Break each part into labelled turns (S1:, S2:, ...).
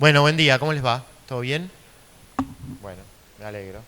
S1: Bueno, buen día, ¿cómo les va? ¿Todo bien? Bueno, me alegro.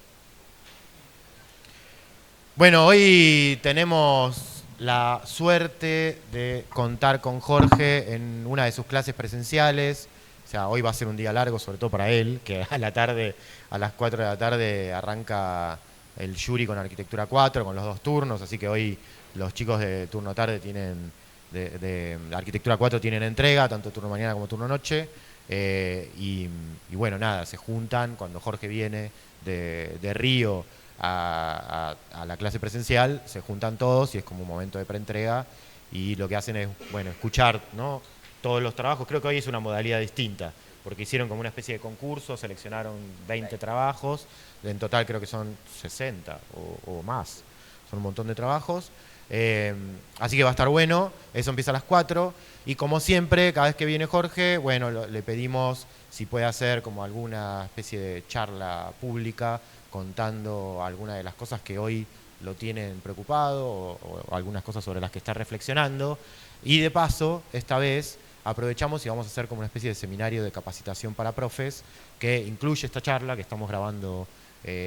S1: Bueno, hoy tenemos la suerte de contar con Jorge en una de sus clases presenciales. O sea, hoy va a ser un día largo, sobre todo para él, que a la tarde, a las 4 de la tarde, arranca el Yuri con Arquitectura 4, con los dos turnos. Así que hoy los chicos de turno tarde tienen, de Arquitectura 4 tienen entrega, tanto turno mañana como turno noche. Y bueno, nada, se juntan cuando Jorge viene de Río a la clase presencial, se juntan todos y es como un momento de preentrega y lo que hacen es, bueno, escuchar, ¿no? Todos los trabajos. Creo que hoy es una modalidad distinta, porque hicieron como una especie de concurso, seleccionaron 20 trabajos, en total creo que son 60 o más, son un montón de trabajos. Eh, Así que va a estar bueno, eso empieza a las 4 y como siempre, cada vez que viene Jorge, bueno, le pedimos si puede hacer como alguna especie de charla pública contando algunas de las cosas que hoy lo tienen preocupado o algunas cosas sobre las que está reflexionando. Y de paso, esta vez aprovechamos y vamos a hacer como una especie de seminario de capacitación para profes que incluye esta charla que estamos grabando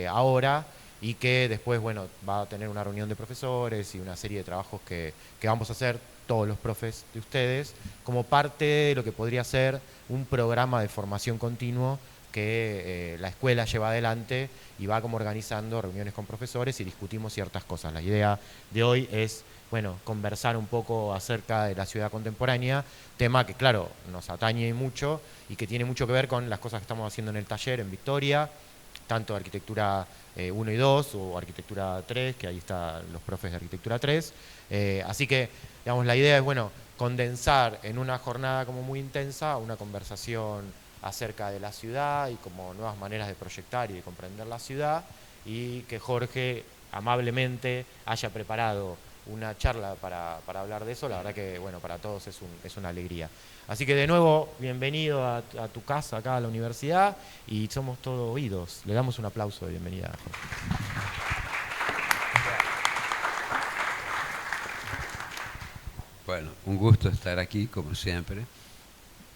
S1: ahora y que después, bueno, va a tener una reunión de profesores y una serie de trabajos que vamos a hacer todos los profes de ustedes como parte de lo que podría ser un programa de formación continuo que la escuela lleva adelante y va como organizando reuniones con profesores y discutimos ciertas cosas. La idea de hoy es, bueno, conversar un poco acerca de la ciudad contemporánea, tema que, claro, nos atañe mucho y que tiene mucho que ver con las cosas que estamos haciendo en el taller en Victoria, tanto de arquitectura 1 y 2 o arquitectura 3, que ahí están los profes de arquitectura 3. Así que, digamos, la idea es, bueno, condensar en una jornada como muy intensa una conversación acerca de la ciudad y como nuevas maneras de proyectar y de comprender la ciudad y que Jorge amablemente haya preparado una charla para hablar de eso, la verdad que bueno, para todos es una alegría. Así que de nuevo, bienvenido a tu casa acá a la universidad y somos todos oídos. Le damos un aplauso de bienvenida, Jorge.
S2: Bueno, un gusto estar aquí, como siempre.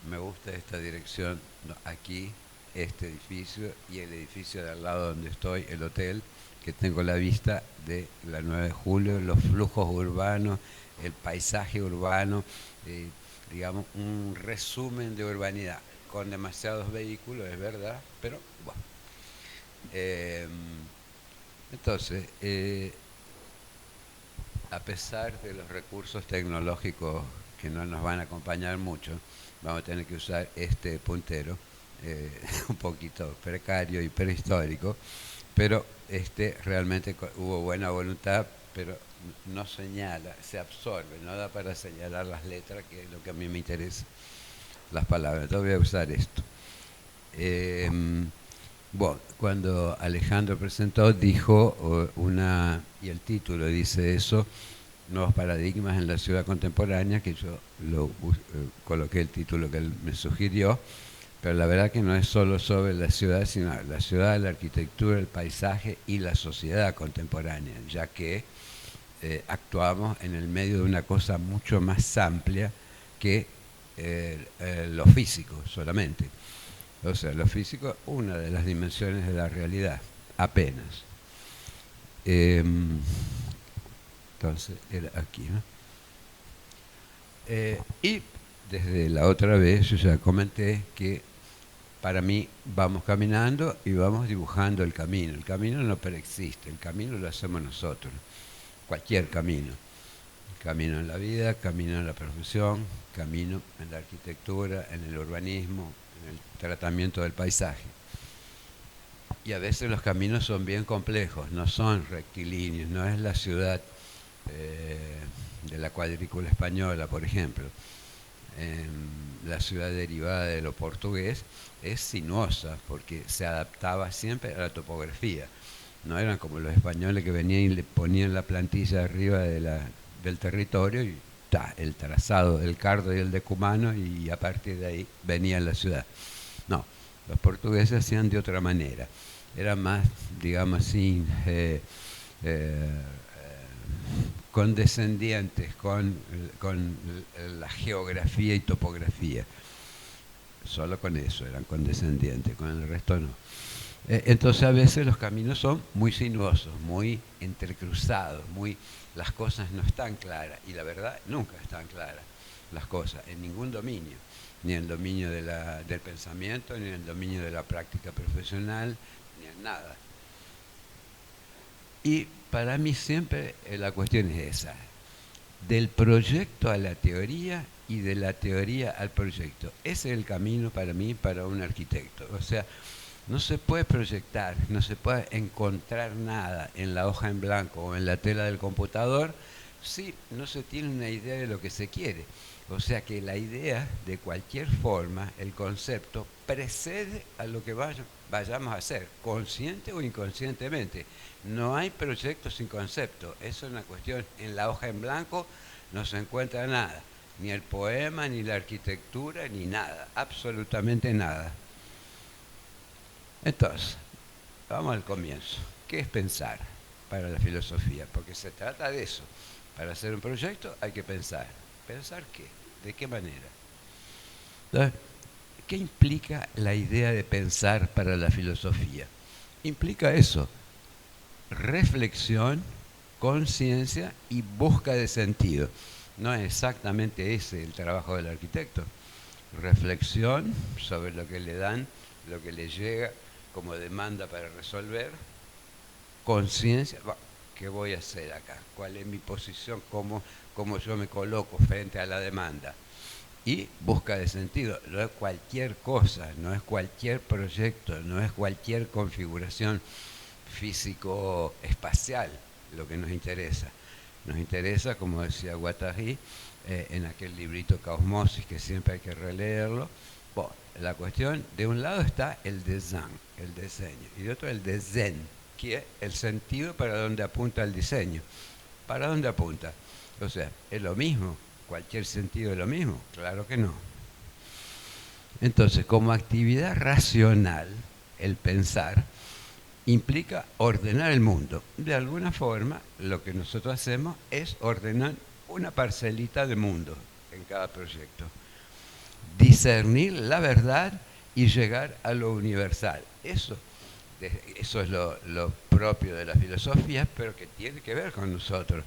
S2: Me gusta esta dirección, aquí, este edificio y el edificio de al lado donde estoy, el hotel, que tengo la vista de la 9 de julio, los flujos urbanos, el paisaje urbano, eh, digamos, un resumen de urbanidad, con demasiados vehículos, es verdad, pero bueno. Eh, entonces, a pesar de los recursos tecnológicos que no nos van a acompañar mucho, vamos a tener que usar este puntero, un poquito precario y prehistórico, pero realmente hubo buena voluntad, pero no señala, se absorbe, no da para señalar las letras, que es lo que a mí me interesa, las palabras. Entonces voy a usar esto. Eh, bueno, cuando Alejandro presentó, dijo y el título dice eso, Nuevos paradigmas en la ciudad contemporánea, que yo coloqué el título que él me sugirió, pero la verdad que no es solo sobre la ciudad, sino la ciudad, la arquitectura, el paisaje y la sociedad contemporánea, ya que actuamos en el medio de una cosa mucho más amplia que lo físico solamente. O sea, lo físico, una de las dimensiones de la realidad, apenas. Eh, entonces, era aquí, ¿no? Y desde la otra vez yo ya comenté que para mí vamos caminando y vamos dibujando el camino. El camino no preexiste, el camino lo hacemos nosotros, cualquier camino. Camino en la vida, camino en la profesión, camino en la arquitectura, en el urbanismo, en el tratamiento del paisaje. Y a veces los caminos son bien complejos, no son rectilíneos, no es la ciudad de la cuadrícula española, por ejemplo. La ciudad derivada de lo portugués es sinuosa porque se adaptaba siempre a la topografía. No eran como los españoles que venían y le ponían la plantilla arriba del territorio y el trazado del cardo y el decumano y a partir de ahí venía la ciudad. No, los portugueses hacían de otra manera. Era más, digamos así, condescendientes con la geografía y topografía. solo con eso eran condescendientes, con el resto no. Entonces a veces los caminos son muy sinuosos, muy entrecruzados, las cosas no están claras, y la verdad nunca están claras las cosas, en ningún dominio, ni en el dominio del pensamiento, ni en el dominio de la práctica profesional, ni en nada. Y para mí siempre la cuestión es esa, del proyecto a la teoría y de la teoría al proyecto. Ese es el camino para mí, para un arquitecto. O sea, no se puede proyectar, no se puede encontrar nada en la hoja en blanco o en la tela del computador si no se tiene una idea de lo que se quiere. O sea que la idea, de cualquier forma, el concepto, precede a lo que vayamos a hacer, consciente o inconscientemente. No hay proyecto sin concepto. Eso es una cuestión. En la hoja en blanco no se encuentra nada. Ni el poema, ni la arquitectura, ni nada. Absolutamente nada. Entonces, vamos al comienzo. ¿Qué es pensar para la filosofía? Porque se trata de eso. Para hacer un proyecto hay que pensar. ¿Pensar qué? ¿De qué manera? Entonces, ¿qué implica la idea de pensar para la filosofía? Implica eso. Reflexión, conciencia y busca de sentido. No es exactamente ese el trabajo del arquitecto. Reflexión sobre lo que le dan, lo que le llega como demanda para resolver. Conciencia, ¿qué voy a hacer acá? ¿Cuál es mi posición? ¿Cómo yo me coloco frente a la demanda? Y busca de sentido. No es cualquier cosa, no es cualquier proyecto, no es cualquier configuración físico-espacial lo que nos interesa. Nos interesa, como decía Guattari, en aquel librito Caosmosis, que siempre hay que releerlo. Bueno, la cuestión, de un lado está el design, el diseño, y de otro el design, que es el sentido para donde apunta el diseño. ¿Para dónde apunta? O sea, ¿es lo mismo? ¿Cualquier sentido es lo mismo? Claro que no. Entonces, como actividad racional, el pensar implica ordenar el mundo. De alguna forma, lo que nosotros hacemos es ordenar una parcelita de mundo en cada proyecto. Discernir la verdad y llegar a lo universal. Eso es lo propio de la filosofía, pero que tiene que ver con nosotros.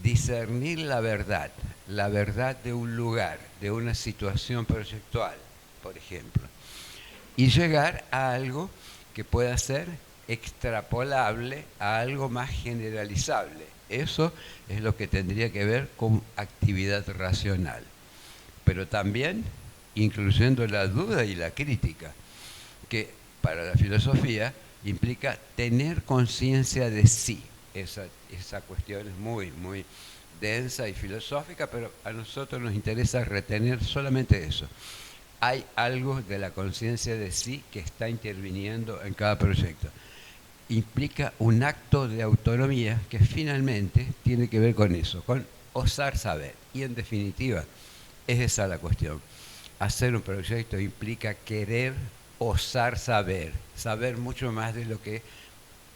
S2: Discernir la verdad de un lugar, de una situación proyectual, por ejemplo, y llegar a algo que pueda ser extrapolable a algo más generalizable. Eso es lo que tendría que ver con actividad racional, pero también incluyendo la duda y la crítica, que para la filosofía implica tener conciencia de sí. Esa cuestión es muy, muy densa y filosófica, pero a nosotros nos interesa retener solamente eso. Hay algo de la conciencia de sí que está interviniendo en cada proyecto. Implica un acto de autonomía que finalmente tiene que ver con eso, con osar saber. Y en definitiva, es esa la cuestión. Hacer un proyecto implica querer osar saber, saber mucho más de lo que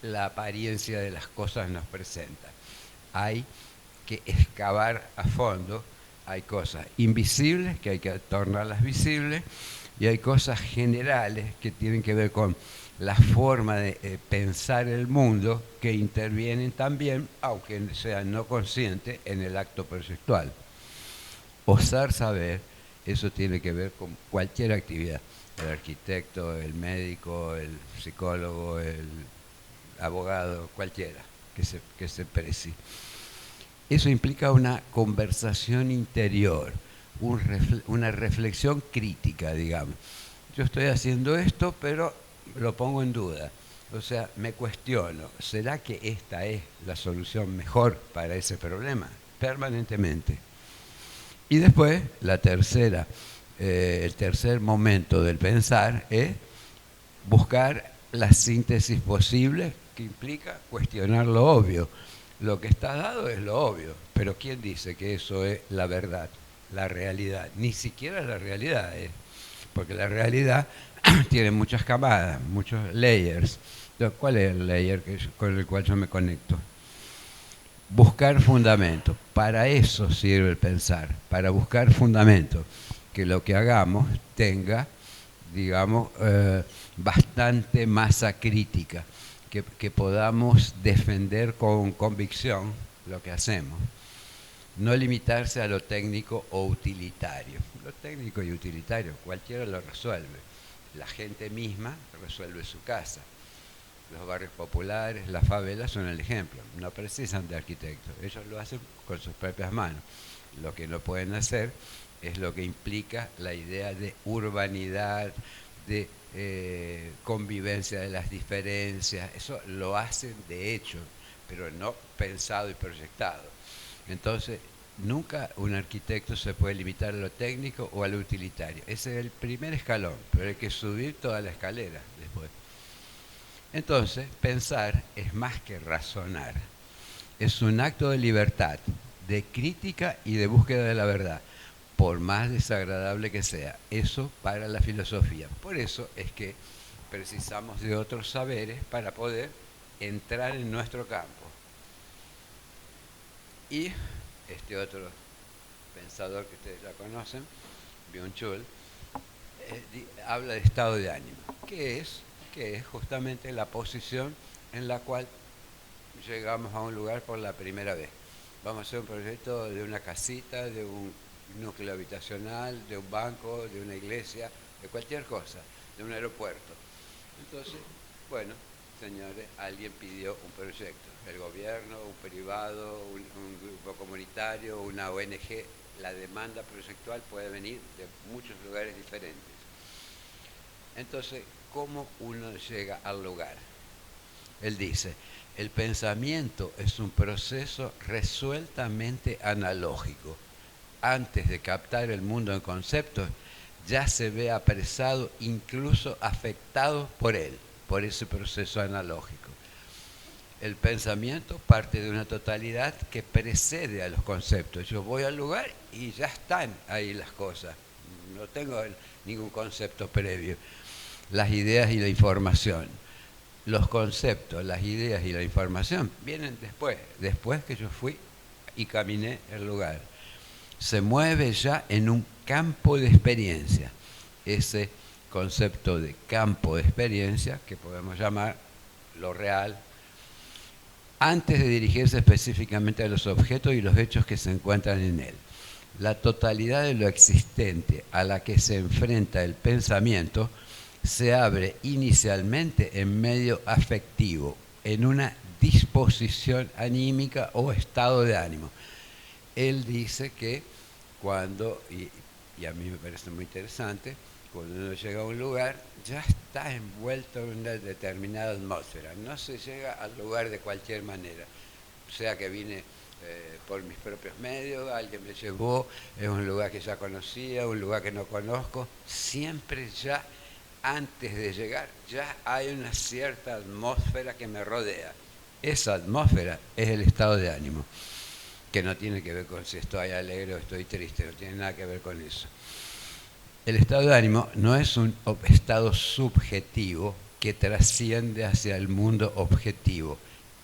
S2: la apariencia de las cosas nos presenta. Hay que excavar a fondo, hay cosas invisibles que hay que tornarlas visibles y hay cosas generales que tienen que ver con la forma de pensar el mundo que intervienen también, aunque sean no conscientes, en el acto proyectual. Osar saber, eso tiene que ver con cualquier actividad. El arquitecto, el médico, el psicólogo, el abogado, cualquiera que se precie. Eso implica una conversación interior, una reflexión crítica, digamos. Yo estoy haciendo esto, pero lo pongo en duda. O sea, me cuestiono, ¿será que esta es la solución mejor para ese problema? Permanentemente. Y después, el tercer momento del pensar es buscar la síntesis posible, que implica cuestionar lo obvio. Lo que está dado es lo obvio, pero ¿quién dice que eso es la verdad, la realidad? Ni siquiera la realidad es, porque la realidad tiene muchas camadas, muchos layers. Entonces, ¿cuál es el layer con el cual yo me conecto? Buscar fundamento. Para eso sirve el pensar, para buscar fundamento, que lo que hagamos tenga digamos, bastante masa crítica, que podamos defender con convicción lo que hacemos. No limitarse a lo técnico o utilitario. Lo técnico y utilitario, cualquiera lo resuelve. La gente misma resuelve su casa. Los barrios populares, las favelas son el ejemplo. No precisan de arquitectos. Ellos lo hacen con sus propias manos. Lo que no pueden hacer es lo que implica la idea de urbanidad, de convivencia de las diferencias. Eso lo hacen de hecho, pero no pensado y proyectado. Entonces, nunca un arquitecto se puede limitar a lo técnico o a lo utilitario. Ese es el primer escalón, pero hay que subir toda la escalera después. Entonces, pensar es más que razonar. Es un acto de libertad, de crítica y de búsqueda de la verdad, por más desagradable que sea. Eso para la filosofía. Por eso es que precisamos de otros saberes para poder entrar en nuestro campo. Y este otro pensador que ustedes ya conocen, Byung-Chul, habla de estado de ánimo, que es justamente la posición en la cual llegamos a un lugar por la primera vez. Vamos a hacer un proyecto de una casita, de un núcleo habitacional, de un banco, de una iglesia, de cualquier cosa, de un aeropuerto. Entonces, bueno, señores, alguien pidió un proyecto, el gobierno, un privado, un grupo comunitario, una ONG. La demanda proyectual puede venir de muchos lugares diferentes. Entonces, ¿cómo uno llega al lugar? Él dice, el pensamiento es un proceso resueltamente analógico. Antes de captar el mundo en conceptos, ya se ve apresado, incluso afectado por él, por ese proceso analógico. El pensamiento parte de una totalidad que precede a los conceptos. Yo voy al lugar y ya están ahí las cosas. No tengo ningún concepto previo. Las ideas y la información. Los conceptos, las ideas y la información vienen después que yo fui y caminé el lugar. Se mueve ya en un campo de experiencia. Ese concepto de campo de experiencia, que podemos llamar lo real, antes de dirigirse específicamente a los objetos y los hechos que se encuentran en él. La totalidad de lo existente a la que se enfrenta el pensamiento se abre inicialmente en medio afectivo, en una disposición anímica o estado de ánimo. Él dice que cuando, y a mí me parece muy interesante, cuando uno llega a un lugar, ya está envuelto en una determinada atmósfera. No se llega al lugar de cualquier manera. O sea que vine por mis propios medios, alguien me llevó, es un lugar que ya conocía, un lugar que no conozco. Siempre ya, antes de llegar, ya hay una cierta atmósfera que me rodea. Esa atmósfera es el estado de ánimo, que no tiene que ver con si estoy alegre o estoy triste, no tiene nada que ver con eso. El estado de ánimo no es un estado subjetivo que trasciende hacia el mundo objetivo,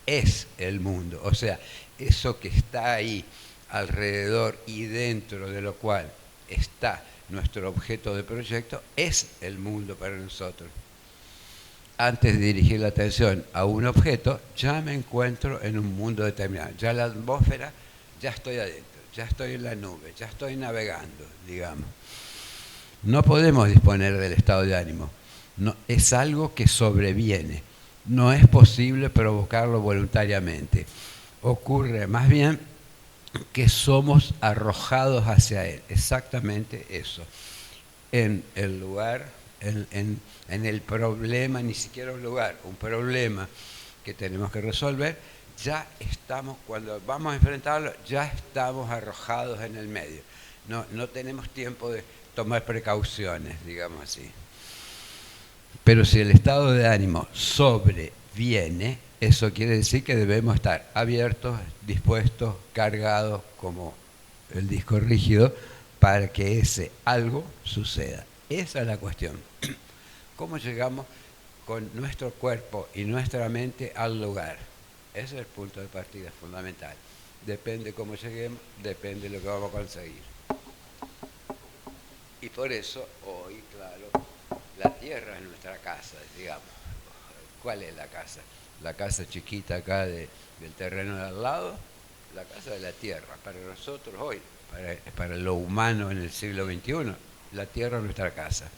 S2: es el mundo, o sea, eso que está ahí alrededor y dentro de lo cual está nuestro objeto de proyecto, es el mundo para nosotros. Antes de dirigir la atención a un objeto, ya me encuentro en un mundo determinado, ya la atmósfera, ya estoy adentro, ya estoy en la nube, ya estoy navegando, digamos. No podemos disponer del estado de ánimo. No, es algo que sobreviene. No es posible provocarlo voluntariamente. Ocurre más bien que somos arrojados hacia él. Exactamente eso. En el lugar, en el problema, ni siquiera un lugar, un problema que tenemos que resolver, ya estamos, cuando vamos a enfrentarlo, ya estamos arrojados en el medio. No tenemos tiempo de tomar precauciones, digamos así. Pero si el estado de ánimo sobreviene, eso quiere decir que debemos estar abiertos, dispuestos, cargados, como el disco rígido, para que ese algo suceda. Esa es la cuestión. ¿Cómo llegamos con nuestro cuerpo y nuestra mente al lugar? Ese es el punto de partida fundamental. Depende cómo lleguemos, depende de lo que vamos a conseguir. Y por eso hoy, claro, la tierra es nuestra casa, digamos. ¿Cuál es la casa? La casa chiquita acá del terreno de al lado, la casa de la tierra. Para nosotros hoy, para lo humano en el siglo XXI, la tierra es nuestra casa.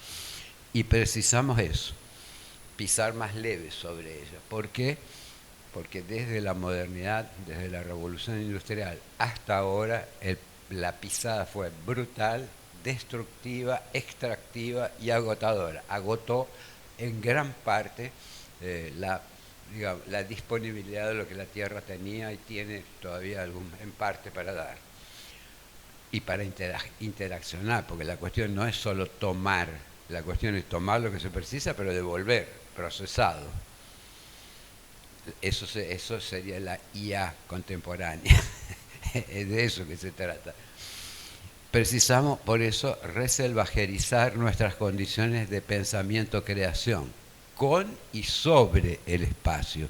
S2: Y precisamos eso, pisar más leve sobre ella. ¿Por qué? Porque desde la modernidad, desde la revolución industrial hasta ahora, la pisada fue brutal, destructiva, extractiva y agotadora. Agotó en gran parte la disponibilidad de lo que la tierra tenía y tiene todavía en parte para dar. Y para interaccionar, porque la cuestión no es solo tomar, la cuestión es tomar lo que se precisa, pero devolver, procesado. Eso sería la IA contemporánea. Es de eso que se trata. Precisamos, por eso, reselvajerizar nuestras condiciones de pensamiento-creación, con y sobre el espacio.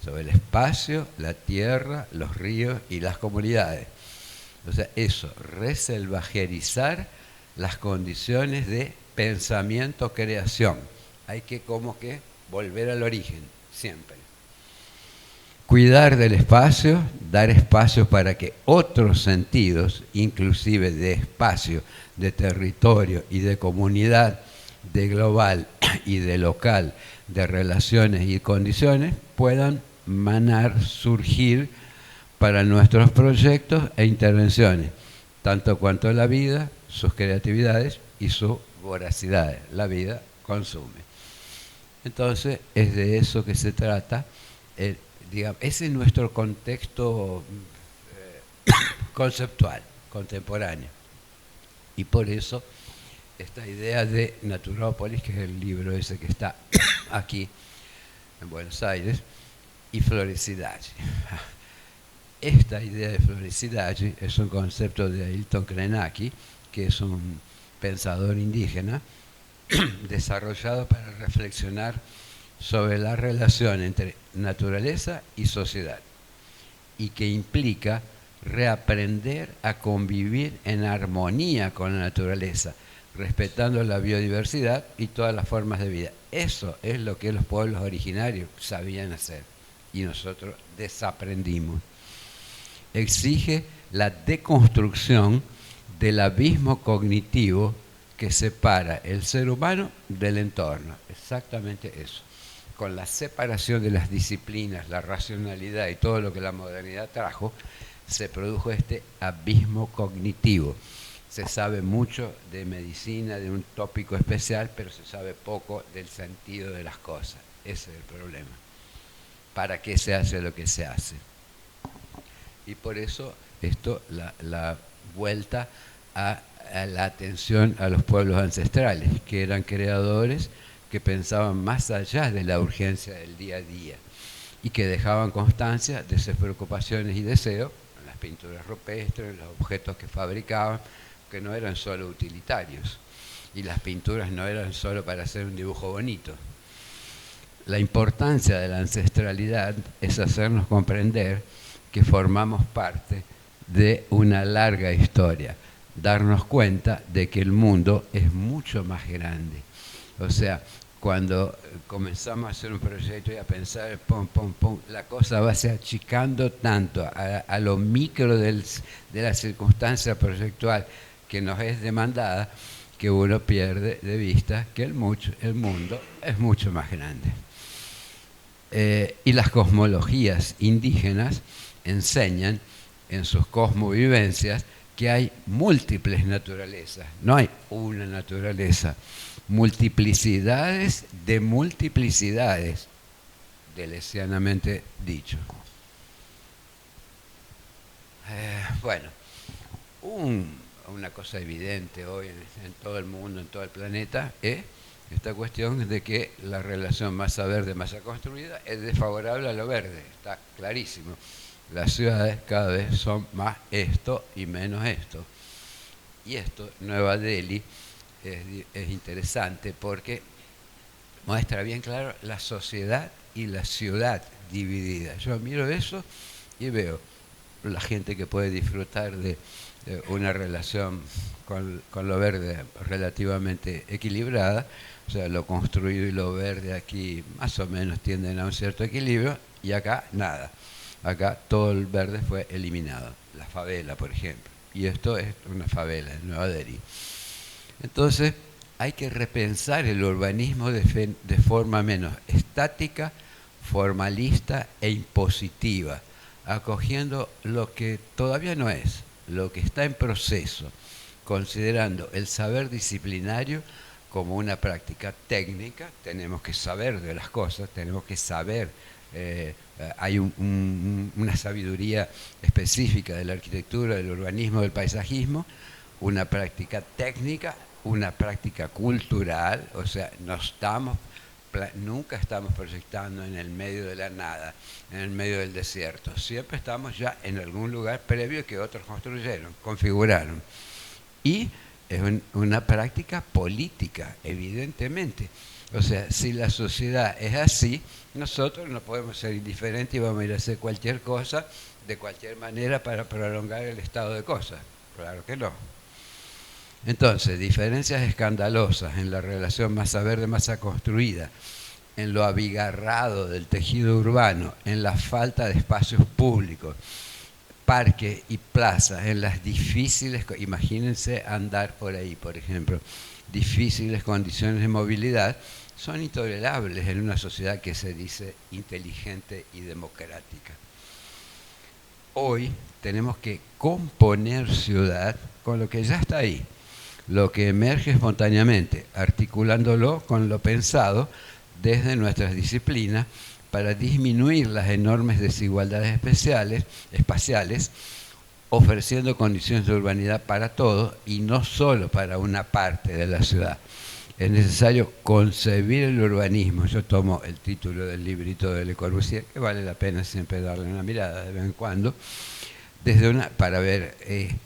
S2: Sobre el espacio, la tierra, los ríos y las comunidades. O sea, eso, reselvajerizar las condiciones de pensamiento-creación. Hay que como que volver al origen, siempre. Cuidar del espacio, dar espacio para que otros sentidos, inclusive de espacio, de territorio y de comunidad, de global y de local, de relaciones y condiciones, puedan manar, surgir para nuestros proyectos e intervenciones, tanto cuanto la vida, sus creatividades y sus voracidades. La vida consume. Entonces, es de eso que se trata. Digamos, ese es nuestro contexto conceptual, contemporáneo. Y por eso, esta idea de Naturópolis, que es el libro ese que está aquí en Buenos Aires, y Floricidade. Esta idea de Floricidade es un concepto de Ailton Krenak, que es un pensador indígena, desarrollado para reflexionar sobre la relación entre naturaleza y sociedad, y que implica reaprender a convivir en armonía con la naturaleza, respetando la biodiversidad y todas las formas de vida. Eso es lo que los pueblos originarios sabían hacer y nosotros desaprendimos. Exige la deconstrucción del abismo cognitivo que separa el ser humano del entorno. Exactamente eso. Con la separación de las disciplinas, la racionalidad y todo lo que la modernidad trajo, se produjo este abismo cognitivo. Se sabe mucho de medicina, de un tópico especial, pero se sabe poco del sentido de las cosas. Ese es el problema. ¿Para qué se hace lo que se hace? Y por eso la vuelta a la atención a los pueblos ancestrales, que eran creadores, que pensaban más allá de la urgencia del día a día y que dejaban constancia de sus preocupaciones y deseos en las pinturas rupestres, en los objetos que fabricaban, que no eran solo utilitarios, y las pinturas no eran solo para hacer un dibujo bonito. La importancia de la ancestralidad es hacernos comprender que formamos parte de una larga historia, darnos cuenta de que el mundo es mucho más grande. O sea, cuando comenzamos a hacer un proyecto y a pensar, la cosa va se achicando tanto a lo micro de la circunstancia proyectual que nos es demandada, que uno pierde de vista que el mundo es mucho más grande. Y las cosmologías indígenas enseñan en sus cosmovivencias que hay múltiples naturalezas, no hay una naturaleza, multiplicidades de multiplicidades, delesianamente dicho. Bueno, una cosa evidente hoy en todo el mundo, en todo el planeta, es esta cuestión de que la relación masa verde-masa construida es desfavorable a lo verde, está clarísimo. Las ciudades cada vez son más esto y menos esto. Y esto, Nueva Delhi, es interesante porque muestra bien claro la sociedad y la ciudad dividida. Yo miro eso y veo la gente que puede disfrutar de una relación con lo verde relativamente equilibrada, o sea, lo construido y lo verde aquí más o menos tienden a un cierto equilibrio, y acá nada. Acá todo el verde fue eliminado. La favela, por ejemplo. Y esto es una favela en Nueva Delhi. Entonces, hay que repensar el urbanismo de forma menos estática, formalista e impositiva, acogiendo lo que todavía no es, lo que está en proceso, considerando el saber disciplinario como una práctica técnica. Tenemos que saber de las cosas, tenemos que saber, hay una sabiduría específica de la arquitectura, del urbanismo, del paisajismo, una práctica técnica, una práctica cultural, o sea, nunca estamos proyectando en el medio de la nada, en el medio del desierto. Siempre estamos ya en algún lugar previo que otros construyeron, configuraron. Y es una práctica política, evidentemente. O sea, si la sociedad es así, nosotros no podemos ser indiferentes y vamos a ir a hacer cualquier cosa de cualquier manera para prolongar el estado de cosas. Claro que no. Entonces, diferencias escandalosas en la relación masa verde-masa construida, en lo abigarrado del tejido urbano, en la falta de espacios públicos, parques y plazas, en las difíciles, imagínense andar por ahí, por ejemplo, difíciles condiciones de movilidad, son intolerables en una sociedad que se dice inteligente y democrática. Hoy tenemos que componer ciudad con lo que ya está ahí, lo que emerge espontáneamente, articulándolo con lo pensado desde nuestras disciplinas para disminuir las enormes desigualdades espaciales, ofreciendo condiciones de urbanidad para todos y no solo para una parte de la ciudad. Es necesario concebir el urbanismo. Yo tomo el título del librito de Le Corbusier, que vale la pena siempre darle una mirada de vez en cuando, para ver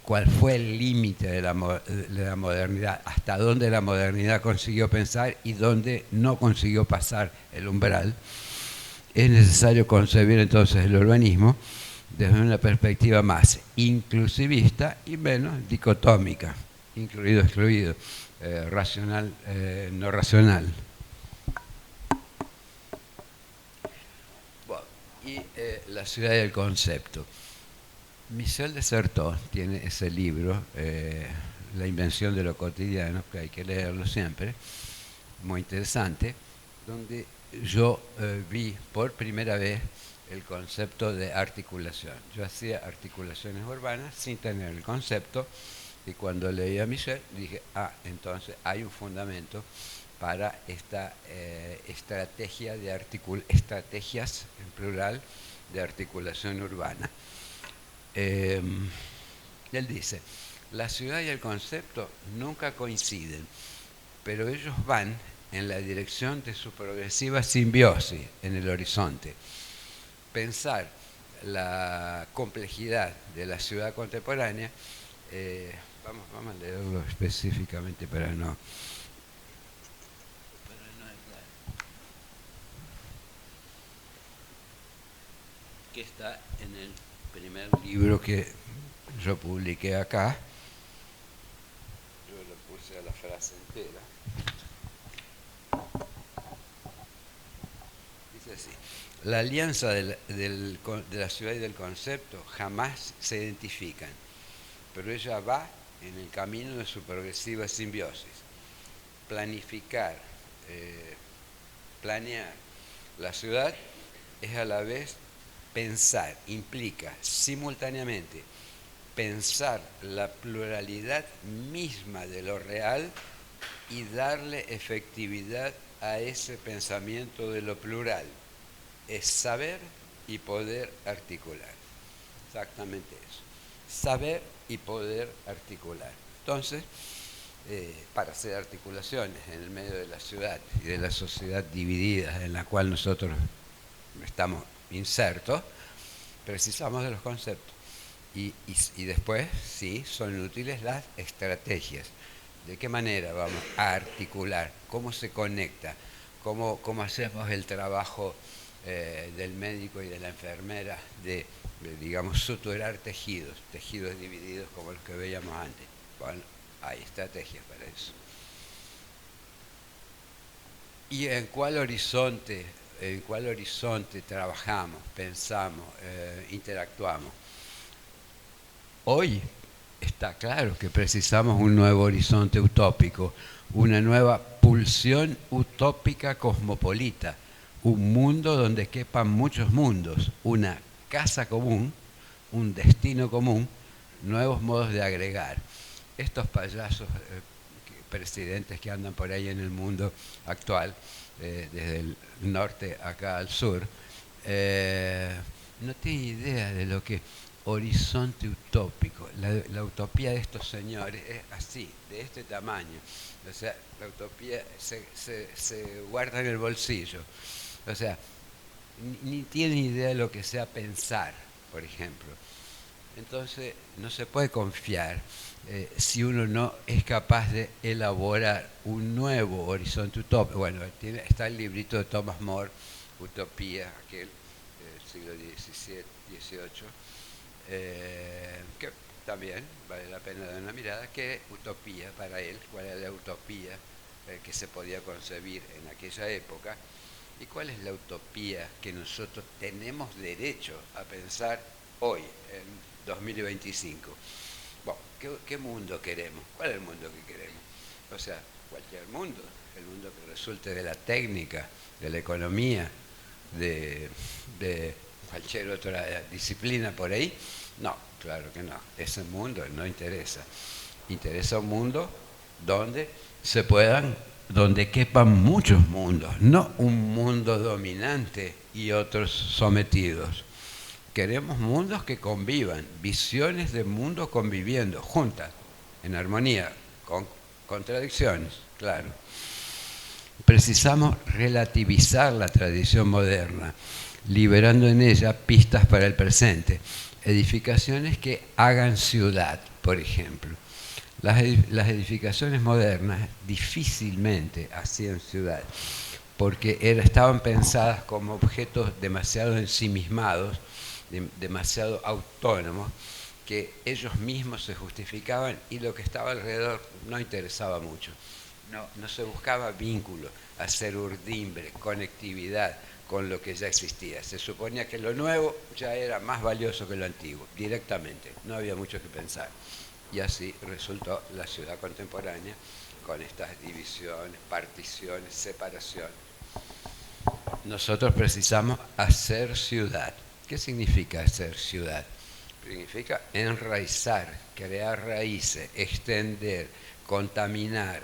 S2: cuál fue el límite de la modernidad, hasta dónde la modernidad consiguió pensar y dónde no consiguió pasar el umbral. Es necesario concebir entonces el urbanismo desde una perspectiva más inclusivista y menos dicotómica, incluido, excluido, racional, no racional. Bueno, y la ciudad y el concepto. Michel de Certeau tiene ese libro, La invención de lo cotidiano, que hay que leerlo siempre, muy interesante, donde yo vi por primera vez el concepto de articulación. Yo hacía articulaciones urbanas sin tener el concepto, y cuando leí a Michel dije, entonces hay un fundamento para esta estrategias en plural de articulación urbana. Él dice, la ciudad y el concepto nunca coinciden, pero ellos van en la dirección de su progresiva simbiosis en el horizonte. Pensar la complejidad de la ciudad contemporánea, vamos a leerlo específicamente para no que está en el primer libro que yo publiqué acá. Yo lo puse a la frase entera. Dice así: la alianza de la ciudad y del concepto jamás se identifican, pero ella va en el camino de su progresiva simbiosis. Planificar, planear la ciudad es a la vez pensar, implica simultáneamente pensar la pluralidad misma de lo real y darle efectividad a ese pensamiento de lo plural. Es saber y poder articular. Exactamente eso. Saber y poder articular. Entonces, para hacer articulaciones en el medio de la ciudad y de la sociedad dividida en la cual nosotros estamos insertos, precisamos de los conceptos. Y después, sí, son útiles las estrategias. ¿De qué manera vamos a articular? ¿Cómo se conecta? ¿Cómo hacemos el trabajo del médico y de la enfermera de digamos, suturar tejidos, tejidos divididos como los que veíamos antes. Bueno, hay estrategias para eso. ¿Y en cuál horizonte trabajamos, pensamos, interactuamos? Hoy está claro que precisamos un nuevo horizonte utópico, una nueva pulsión utópica cosmopolita, un mundo donde quepan muchos mundos, una casa común, un destino común, nuevos modos de agregar. Estos payasos presidentes que andan por ahí en el mundo actual, desde el norte acá al sur, no tienen idea de lo que horizonte utópico. La utopía de estos señores es así, de este tamaño. O sea, la utopía se guarda en el bolsillo. O sea, ni tienen idea de lo que sea pensar, por ejemplo. Entonces, no se puede confiar si uno no es capaz de elaborar un nuevo horizonte utópico. Bueno, está el librito de Thomas More, Utopía, aquel del siglo XVII, XVIII, que también vale la pena dar una mirada. ¿Qué utopía para él? ¿Cuál era la utopía que se podía concebir en aquella época? ¿Y cuál es la utopía que nosotros tenemos derecho a pensar hoy, en 2025? Bueno, ¿qué mundo queremos? ¿Cuál es el mundo que queremos? O sea, cualquier mundo, el mundo que resulte de la técnica, de la economía, de cualquier otra disciplina por ahí. No, claro que no. Ese mundo no interesa. Interesa un mundo donde donde quepan muchos mundos, no un mundo dominante y otros sometidos. Queremos mundos que convivan, visiones de mundo conviviendo, juntas, en armonía, con contradicciones, claro. Precisamos relativizar la tradición moderna, liberando en ella pistas para el presente, edificaciones que hagan ciudad, por ejemplo. Las edificaciones modernas difícilmente hacían ciudad, porque estaban pensadas como objetos demasiado ensimismados, demasiado autónomos, que ellos mismos se justificaban y lo que estaba alrededor no interesaba mucho. No se buscaba vínculo, hacer urdimbre, conectividad con lo que ya existía. Se suponía que lo nuevo ya era más valioso que lo antiguo, directamente. No había mucho que pensar. Y así resultó la ciudad contemporánea, con estas divisiones, particiones, separaciones. Nosotros precisamos hacer ciudad. ¿Qué significa hacer ciudad? Significa enraizar, crear raíces, extender, contaminar.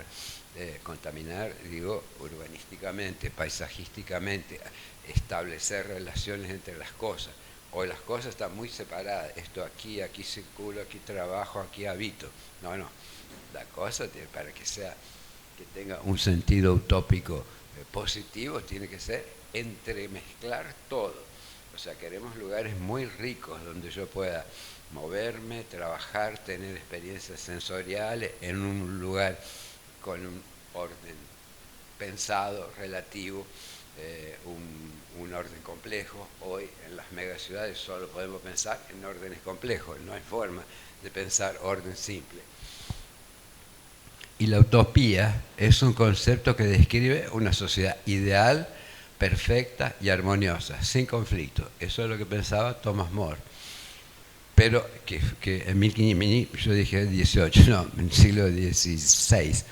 S2: Contaminar, digo, urbanísticamente, paisajísticamente, establecer relaciones entre las cosas. Hoy las cosas están muy separadas. Esto aquí circulo, aquí trabajo, aquí habito. No. La cosa, para que tenga un sentido utópico positivo, tiene que ser entremezclar todo. O sea, queremos lugares muy ricos donde yo pueda moverme, trabajar, tener experiencias sensoriales en un lugar con un orden pensado, relativo, un orden complejo. Hoy en las megaciudades solo podemos pensar en órdenes complejos, no hay forma de pensar orden simple. Y la utopía es un concepto que describe una sociedad ideal, perfecta y armoniosa, sin conflicto. Eso es lo que pensaba Thomas More. Pero que en 1500, yo dije 18, no, en el siglo XVI,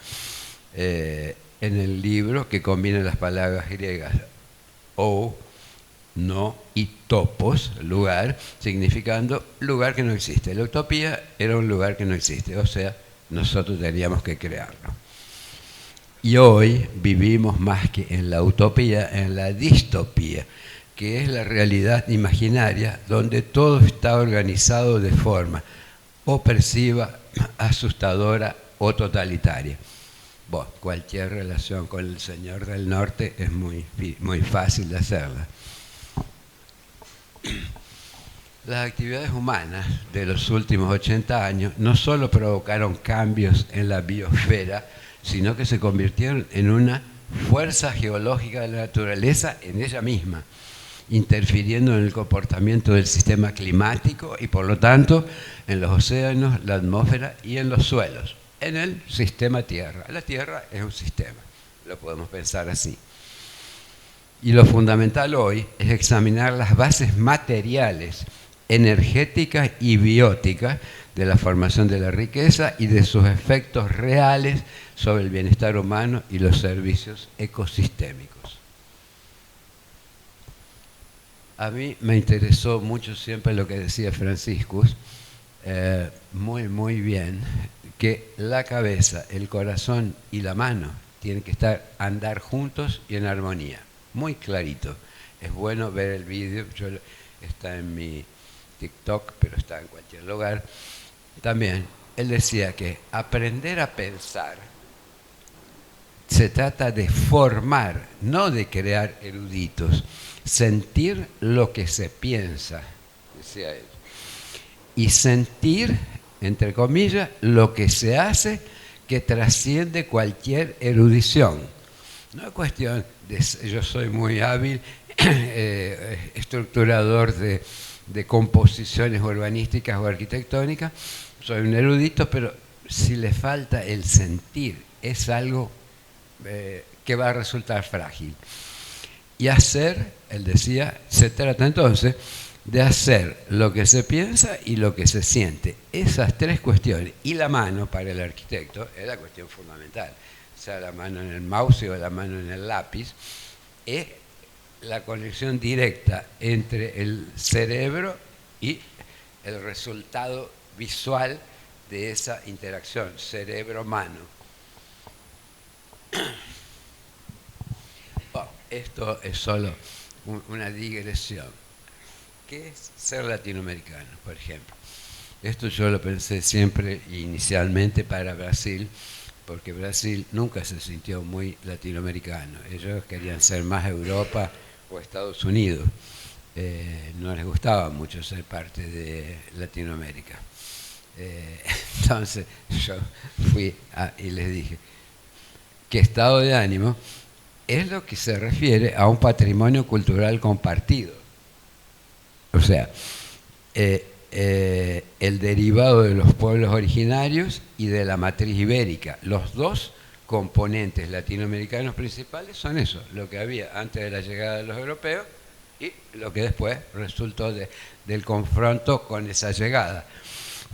S2: en el libro que combina las palabras griegas o, no y topos, lugar, significando lugar que no existe. La utopía era un lugar que no existe, o sea, nosotros teníamos que crearlo. Y hoy vivimos más que en la utopía, en la distopía, que es la realidad imaginaria donde todo está organizado de forma opresiva, asustadora o totalitaria. Bueno, cualquier relación con el señor del norte es muy fácil de hacerla. Las actividades humanas de los últimos 80 años no solo provocaron cambios en la biosfera, sino que se convirtieron en una fuerza geológica de la naturaleza en ella misma. interfiriendo en el comportamiento del sistema climático y por lo tanto en los océanos, la atmósfera y en los suelos, en el sistema Tierra. La Tierra es un sistema, lo podemos pensar así. Y lo fundamental hoy es examinar las bases materiales, energéticas y bióticas de la formación de la riqueza y de sus efectos reales sobre el bienestar humano y los servicios ecosistémicos. A mí me interesó mucho siempre lo que decía Franciscus, muy bien, que la cabeza, el corazón y la mano tienen que andar juntos y en armonía. Muy clarito. Es bueno ver el vídeo, está en mi TikTok, pero está en cualquier lugar. También, él decía que aprender a pensar se trata de formar, no de crear eruditos, sentir lo que se piensa, decía él, y sentir, entre comillas, lo que se hace que trasciende cualquier erudición. No es cuestión de yo soy muy hábil, estructurador de composiciones urbanísticas o arquitectónicas, soy un erudito, pero si le falta el sentir, es algo que va a resultar frágil. Y hacer, él decía, se trata entonces de hacer lo que se piensa y lo que se siente. Esas tres cuestiones. Y la mano, para el arquitecto, es la cuestión fundamental. O sea, la mano en el mouse o la mano en el lápiz, es la conexión directa entre el cerebro y el resultado visual de esa interacción cerebro-mano. Bueno, esto es solo una digresión. ¿Qué es ser latinoamericano, por ejemplo? Esto yo lo pensé siempre inicialmente para Brasil, porque Brasil nunca se sintió muy latinoamericano. Ellos querían ser más Europa o Estados Unidos. No les gustaba mucho ser parte de Latinoamérica. Entonces yo fui y les dije, ¿qué estado de ánimo? Es lo que se refiere a un patrimonio cultural compartido. O sea, el derivado de los pueblos originarios y de la matriz ibérica. Los dos componentes latinoamericanos principales son eso, lo que había antes de la llegada de los europeos y lo que después resultó del confronto con esa llegada,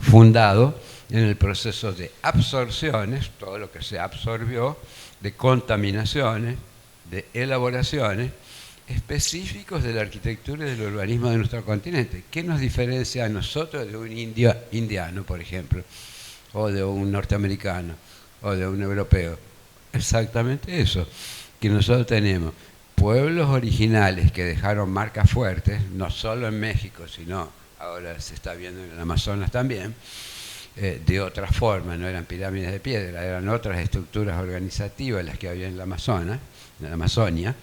S2: fundado en el proceso de absorciones, todo lo que se absorbió, de contaminaciones, de elaboraciones, específicos de la arquitectura y del urbanismo de nuestro continente. ¿Qué nos diferencia a nosotros de un indiano, por ejemplo, o de un norteamericano, o de un europeo? Exactamente eso, que nosotros tenemos pueblos originales que dejaron marcas fuertes, no solo en México, sino ahora se está viendo en el Amazonas también, de otra forma, no eran pirámides de piedra, eran otras estructuras organizativas las que había en la Amazonia,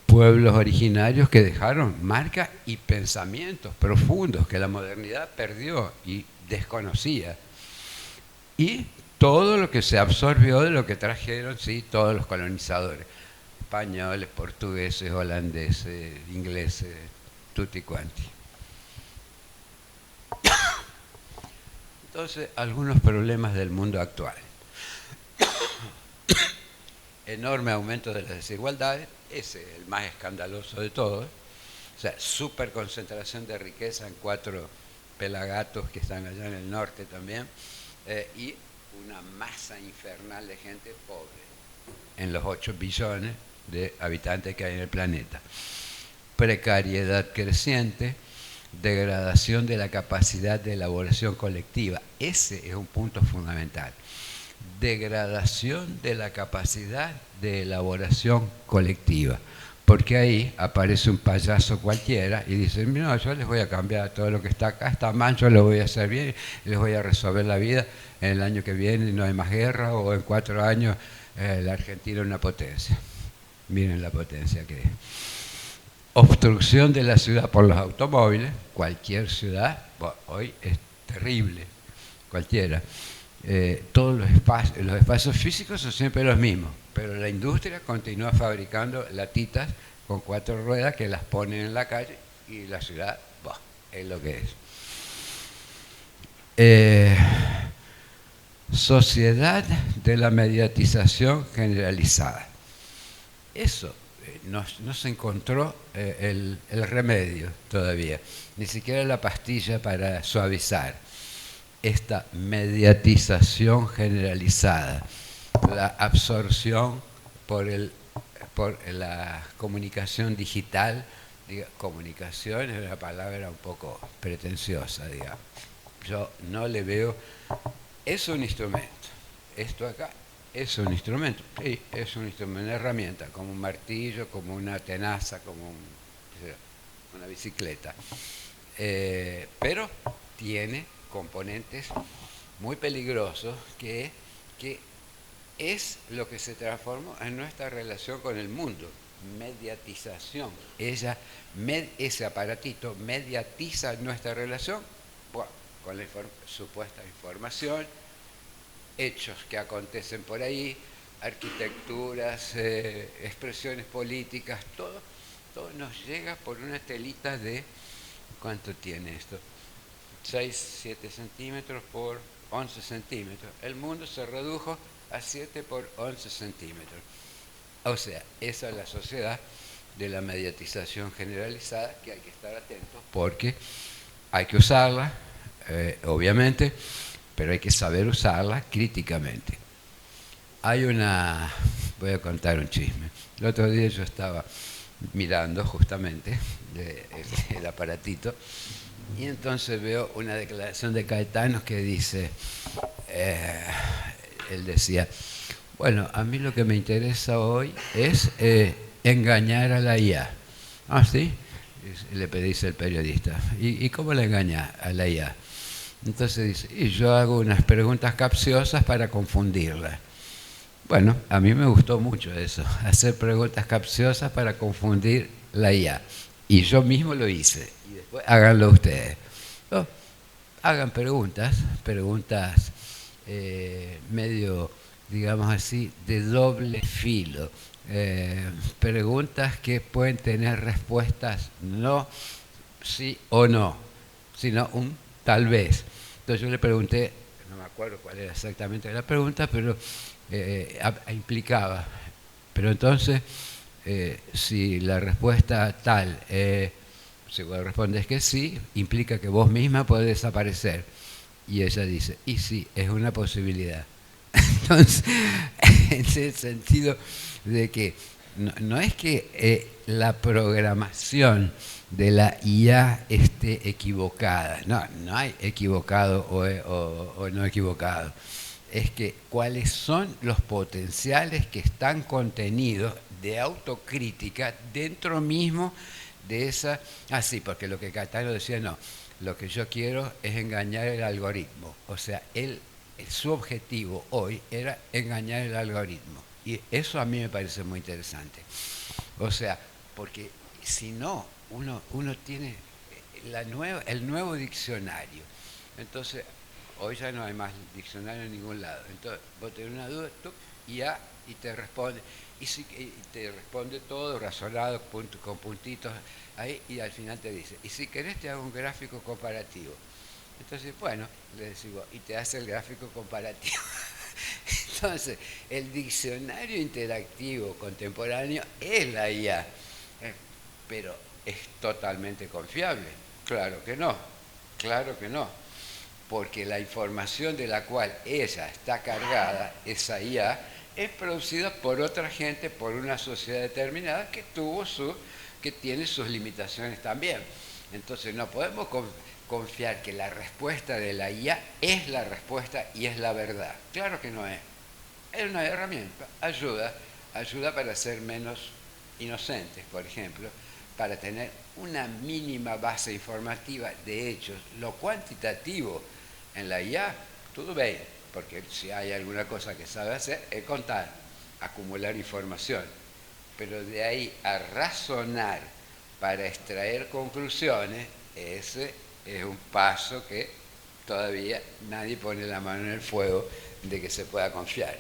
S2: pueblos originarios que dejaron marcas y pensamientos profundos que la modernidad perdió y desconocía. Y todo lo que se absorbió de lo que trajeron, sí, todos los colonizadores, españoles, portugueses, holandeses, ingleses, tutti quanti. Entonces, algunos problemas del mundo actual. Enorme aumento de las desigualdades, ese es el más escandaloso de todos. O sea, superconcentración de riqueza en 4 pelagatos que están allá en el norte también, y una masa infernal de gente pobre en los 8 billones de habitantes que hay en el planeta. Precariedad creciente, degradación de la capacidad de elaboración colectiva. Ese es un punto fundamental. Degradación de la capacidad de elaboración colectiva. Porque ahí aparece un payaso cualquiera y dice, no, yo les voy a cambiar todo lo que está acá, está mal, yo lo voy a hacer bien, les voy a resolver la vida, en el año que viene no hay más guerra, o en 4 años la Argentina es una potencia. Miren la potencia que es. Obstrucción de la ciudad por los automóviles, cualquier ciudad, hoy es terrible, cualquiera. Todos los espacios físicos son siempre los mismos, pero la industria continúa fabricando latitas con 4 ruedas que las ponen en la calle y la ciudad, bah, es lo que es. Sociedad de la mediatización generalizada. Eso no se encontró el remedio todavía, ni siquiera la pastilla para suavizar esta mediatización generalizada, la absorción por la comunicación digital. Comunicación es una palabra un poco pretenciosa, digamos. Yo no le veo. Es un instrumento. Esto acá es un instrumento. Sí, es un instrumento, una herramienta, como un martillo, como una tenaza, como una bicicleta. Pero tiene componentes muy peligrosos que es lo que se transformó en nuestra relación con el mundo. Mediatización. Ese aparatito mediatiza nuestra relación, bueno, con la supuesta información, hechos que acontecen por ahí, arquitecturas, expresiones políticas, todo nos llega por una telita de, ¿cuánto tiene esto? 6-7 centímetros por 11 centímetros. El mundo se redujo a 7 por 11 centímetros. O sea, esa es la sociedad de la mediatización generalizada, que hay que estar atentos porque hay que usarla, obviamente, pero hay que saber usarla críticamente. Voy a contar un chisme. El otro día yo estaba mirando justamente el aparatito y entonces veo una declaración de Caetano que dice, él decía, bueno, a mí lo que me interesa hoy es engañar a la IA. ¿Ah, sí? Le dice el periodista. ¿Y cómo la engaña a la IA? Entonces dice, y yo hago unas preguntas capciosas para confundirla. Bueno, a mí me gustó mucho eso, hacer preguntas capciosas para confundir la IA. Y yo mismo lo hice. Y después háganlo ustedes. ¿No? Hagan preguntas medio, digamos así, de doble filo. Preguntas que pueden tener respuestas no, sí o no, sino un tal vez. Entonces yo le pregunté, no me acuerdo cuál era exactamente la pregunta, pero implicaba, pero entonces, si la respuesta tal, si vos respondes que sí, implica que vos misma podés desaparecer. Y ella dice, y sí, es una posibilidad. Entonces, en el sentido de que no es que la programación de la IA esté equivocada, no hay equivocado o no equivocado, es que cuáles son los potenciales que están contenidos de autocrítica dentro mismo de esa, así, porque lo que Caetano decía, no, lo que yo quiero es engañar el algoritmo, o sea, su objetivo hoy era engañar el algoritmo. Y eso a mí me parece muy interesante. O sea, porque si no, uno tiene el nuevo diccionario. Entonces, hoy ya no hay más diccionario en ningún lado. Entonces, vos tenés una duda, y te responde. Y te responde todo razonado, con puntitos ahí, y al final te dice, y si querés te hago un gráfico comparativo. Entonces, bueno, le decimos, y te hace el gráfico comparativo. Entonces, el diccionario interactivo contemporáneo es la IA, pero ¿es totalmente confiable? Claro que no, porque la información de la cual ella está cargada, esa IA, es producida por otra gente, por una sociedad determinada que tiene sus limitaciones también. Entonces, no podemos confiar que la respuesta de la IA es la respuesta y es la verdad. Claro que no es. Es una herramienta, ayuda para ser menos inocentes, por ejemplo, para tener una mínima base informativa de hechos. Lo cuantitativo en la IA, todo bien, porque si hay alguna cosa que sabe hacer es contar, acumular información. Pero de ahí a razonar para extraer conclusiones, ese es un paso que todavía nadie pone la mano en el fuego de que se pueda confiar.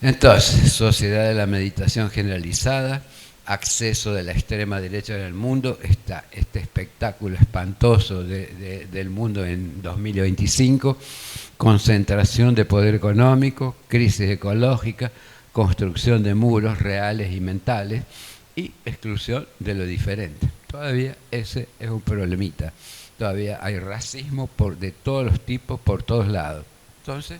S2: Entonces, sociedad de la meditación generalizada, acceso de la extrema derecha en el mundo, este espectáculo espantoso del mundo en 2025, concentración de poder económico, crisis ecológica, construcción de muros reales y mentales y exclusión de lo diferente. Todavía ese es un problemita. Todavía hay racismo de todos los tipos por todos lados. Entonces,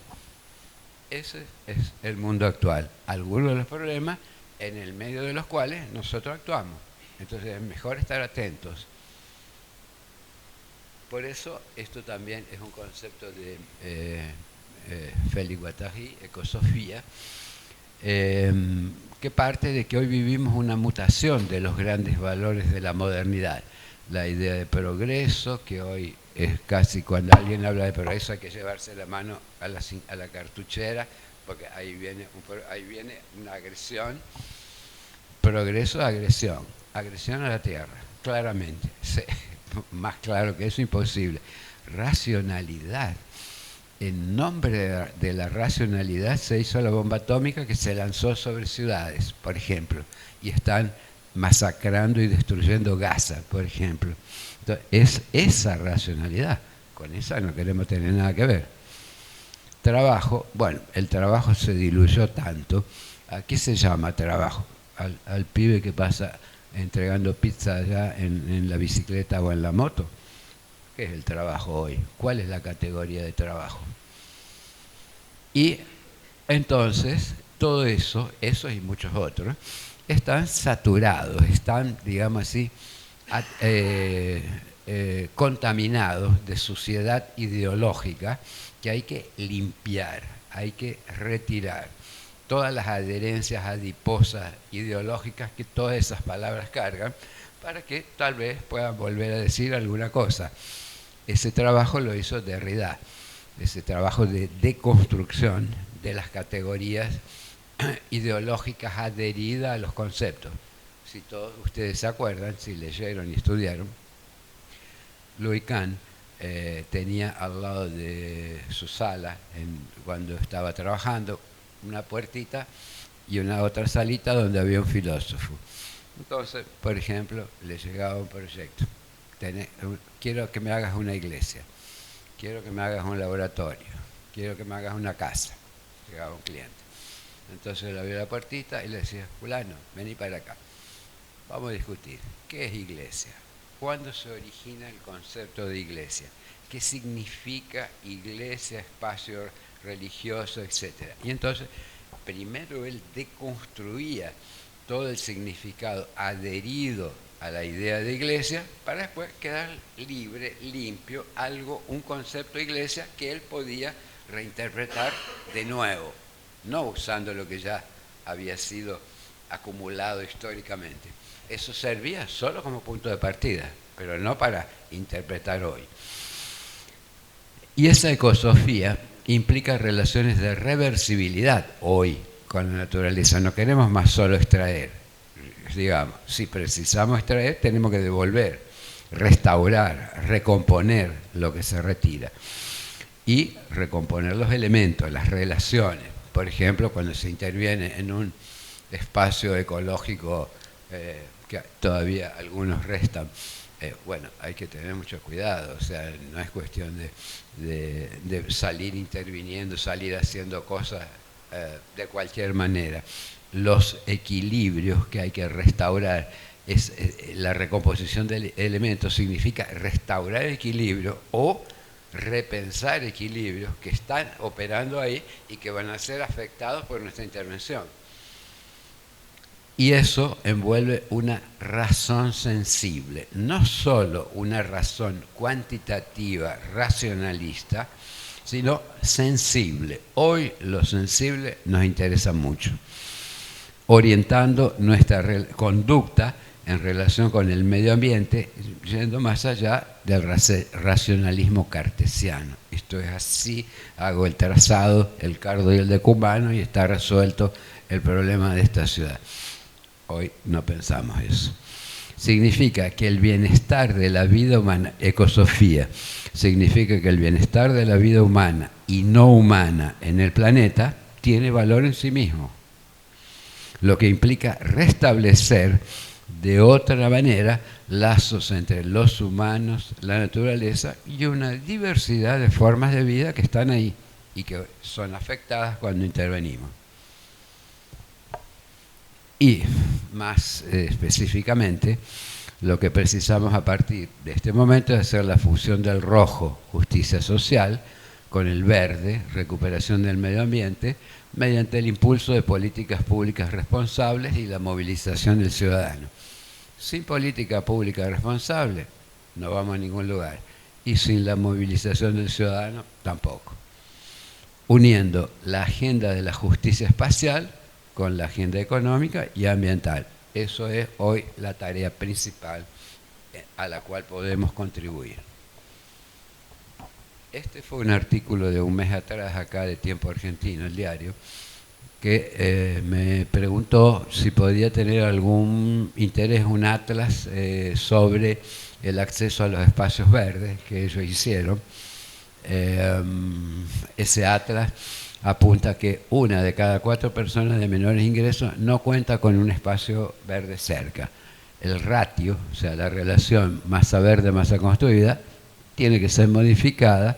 S2: ese es el mundo actual. Algunos de los problemas en el medio de los cuales nosotros actuamos. Entonces es mejor estar atentos. Por eso esto también es un concepto de Félix Guattari, ecosofía, que parte de que hoy vivimos una mutación de los grandes valores de la modernidad. La idea de progreso, que hoy es casi cuando alguien habla de progreso hay que llevarse la mano a la cartuchera, porque ahí viene una agresión. Progreso, agresión a la tierra, claramente. Más claro que eso, imposible. Racionalidad. En nombre de la racionalidad se hizo la bomba atómica que se lanzó sobre ciudades, por ejemplo, y están masacrando y destruyendo Gaza, por ejemplo. Entonces, es esa racionalidad. Con esa no queremos tener nada que ver. Trabajo, bueno, el trabajo se diluyó tanto. ¿A qué se llama trabajo? Al pibe que pasa entregando pizza allá en la bicicleta o en la moto. ¿Qué es el trabajo hoy? ¿Cuál es la categoría de trabajo? Y entonces, todo eso y muchos otros, están saturados, están, digamos así, contaminados de suciedad ideológica que hay que limpiar, hay que retirar. Todas las adherencias adiposas ideológicas que todas esas palabras cargan, para que tal vez puedan volver a decir alguna cosa. Ese trabajo lo hizo Derrida, ese trabajo de deconstrucción de las categorías ideológicas adheridas a los conceptos. Si todos ustedes se acuerdan, si leyeron y estudiaron, Louis Kahn tenía al lado de su sala, cuando estaba trabajando, una puertita y una otra salita donde había un filósofo. Entonces, por ejemplo, le llegaba un proyecto. Quiero que me hagas una iglesia, quiero que me hagas un laboratorio, quiero que me hagas una casa. Llegaba un cliente. Entonces le abría la puertita y le decía, fulano, vení para acá. Vamos a discutir, ¿qué es iglesia? ¿Cuándo se origina el concepto de iglesia? ¿Qué significa iglesia, espacio religioso, etcétera? Y entonces, primero él deconstruía todo el significado adherido a la idea de iglesia para después quedar libre, limpio, un concepto de iglesia que él podía reinterpretar de nuevo, no usando lo que ya había sido acumulado históricamente. Eso servía solo como punto de partida, pero no para interpretar hoy. Y esa ecosofía implica relaciones de reversibilidad hoy con la naturaleza. No queremos más solo extraer. Digamos, si precisamos extraer, tenemos que devolver, restaurar, recomponer lo que se retira. Y recomponer los elementos, las relaciones. Por ejemplo, cuando se interviene en un espacio ecológico que todavía algunos restan, bueno, hay que tener mucho cuidado. O sea, no es cuestión de salir interviniendo, salir haciendo cosas de cualquier manera. Los equilibrios que hay que restaurar, la recomposición de elementos significa restaurar equilibrio o repensar equilibrios que están operando ahí y que van a ser afectados por nuestra intervención. Y eso envuelve una razón sensible, no solo una razón cuantitativa, racionalista, sino sensible. Hoy lo sensible nos interesa mucho, orientando nuestra conducta en relación con el medio ambiente, yendo más allá del racionalismo cartesiano. Esto es así, hago el trazado, el cardo y el decumano y está resuelto el problema de esta ciudad. Hoy no pensamos eso. Significa que el bienestar de la vida humana, ecosofía, significa que el bienestar de la vida humana y no humana en el planeta tiene valor en sí mismo. lo que implica restablecer de otra manera lazos entre los humanos, la naturaleza y una diversidad de formas de vida que están ahí y que son afectadas cuando intervenimos. Y más específicamente, lo que precisamos a partir de este momento es hacer la fusión del rojo, justicia social, con el verde, recuperación del medio ambiente, mediante el impulso de políticas públicas responsables y la movilización del ciudadano. Sin política pública responsable no vamos a ningún lugar, y sin la movilización del ciudadano tampoco. Uniendo la agenda de la justicia espacial con la agenda económica y ambiental. Eso es hoy la tarea principal a la cual podemos contribuir. Este fue un artículo de un mes atrás acá de Tiempo Argentino, el diario, que me preguntó si podía tener algún interés, un atlas sobre el acceso a los espacios verdes que ellos hicieron. Ese atlas apunta que 1 de cada 4 personas de menores ingresos no cuenta con un espacio verde cerca. El ratio, o sea, la relación masa verde, masa construida, tiene que ser modificada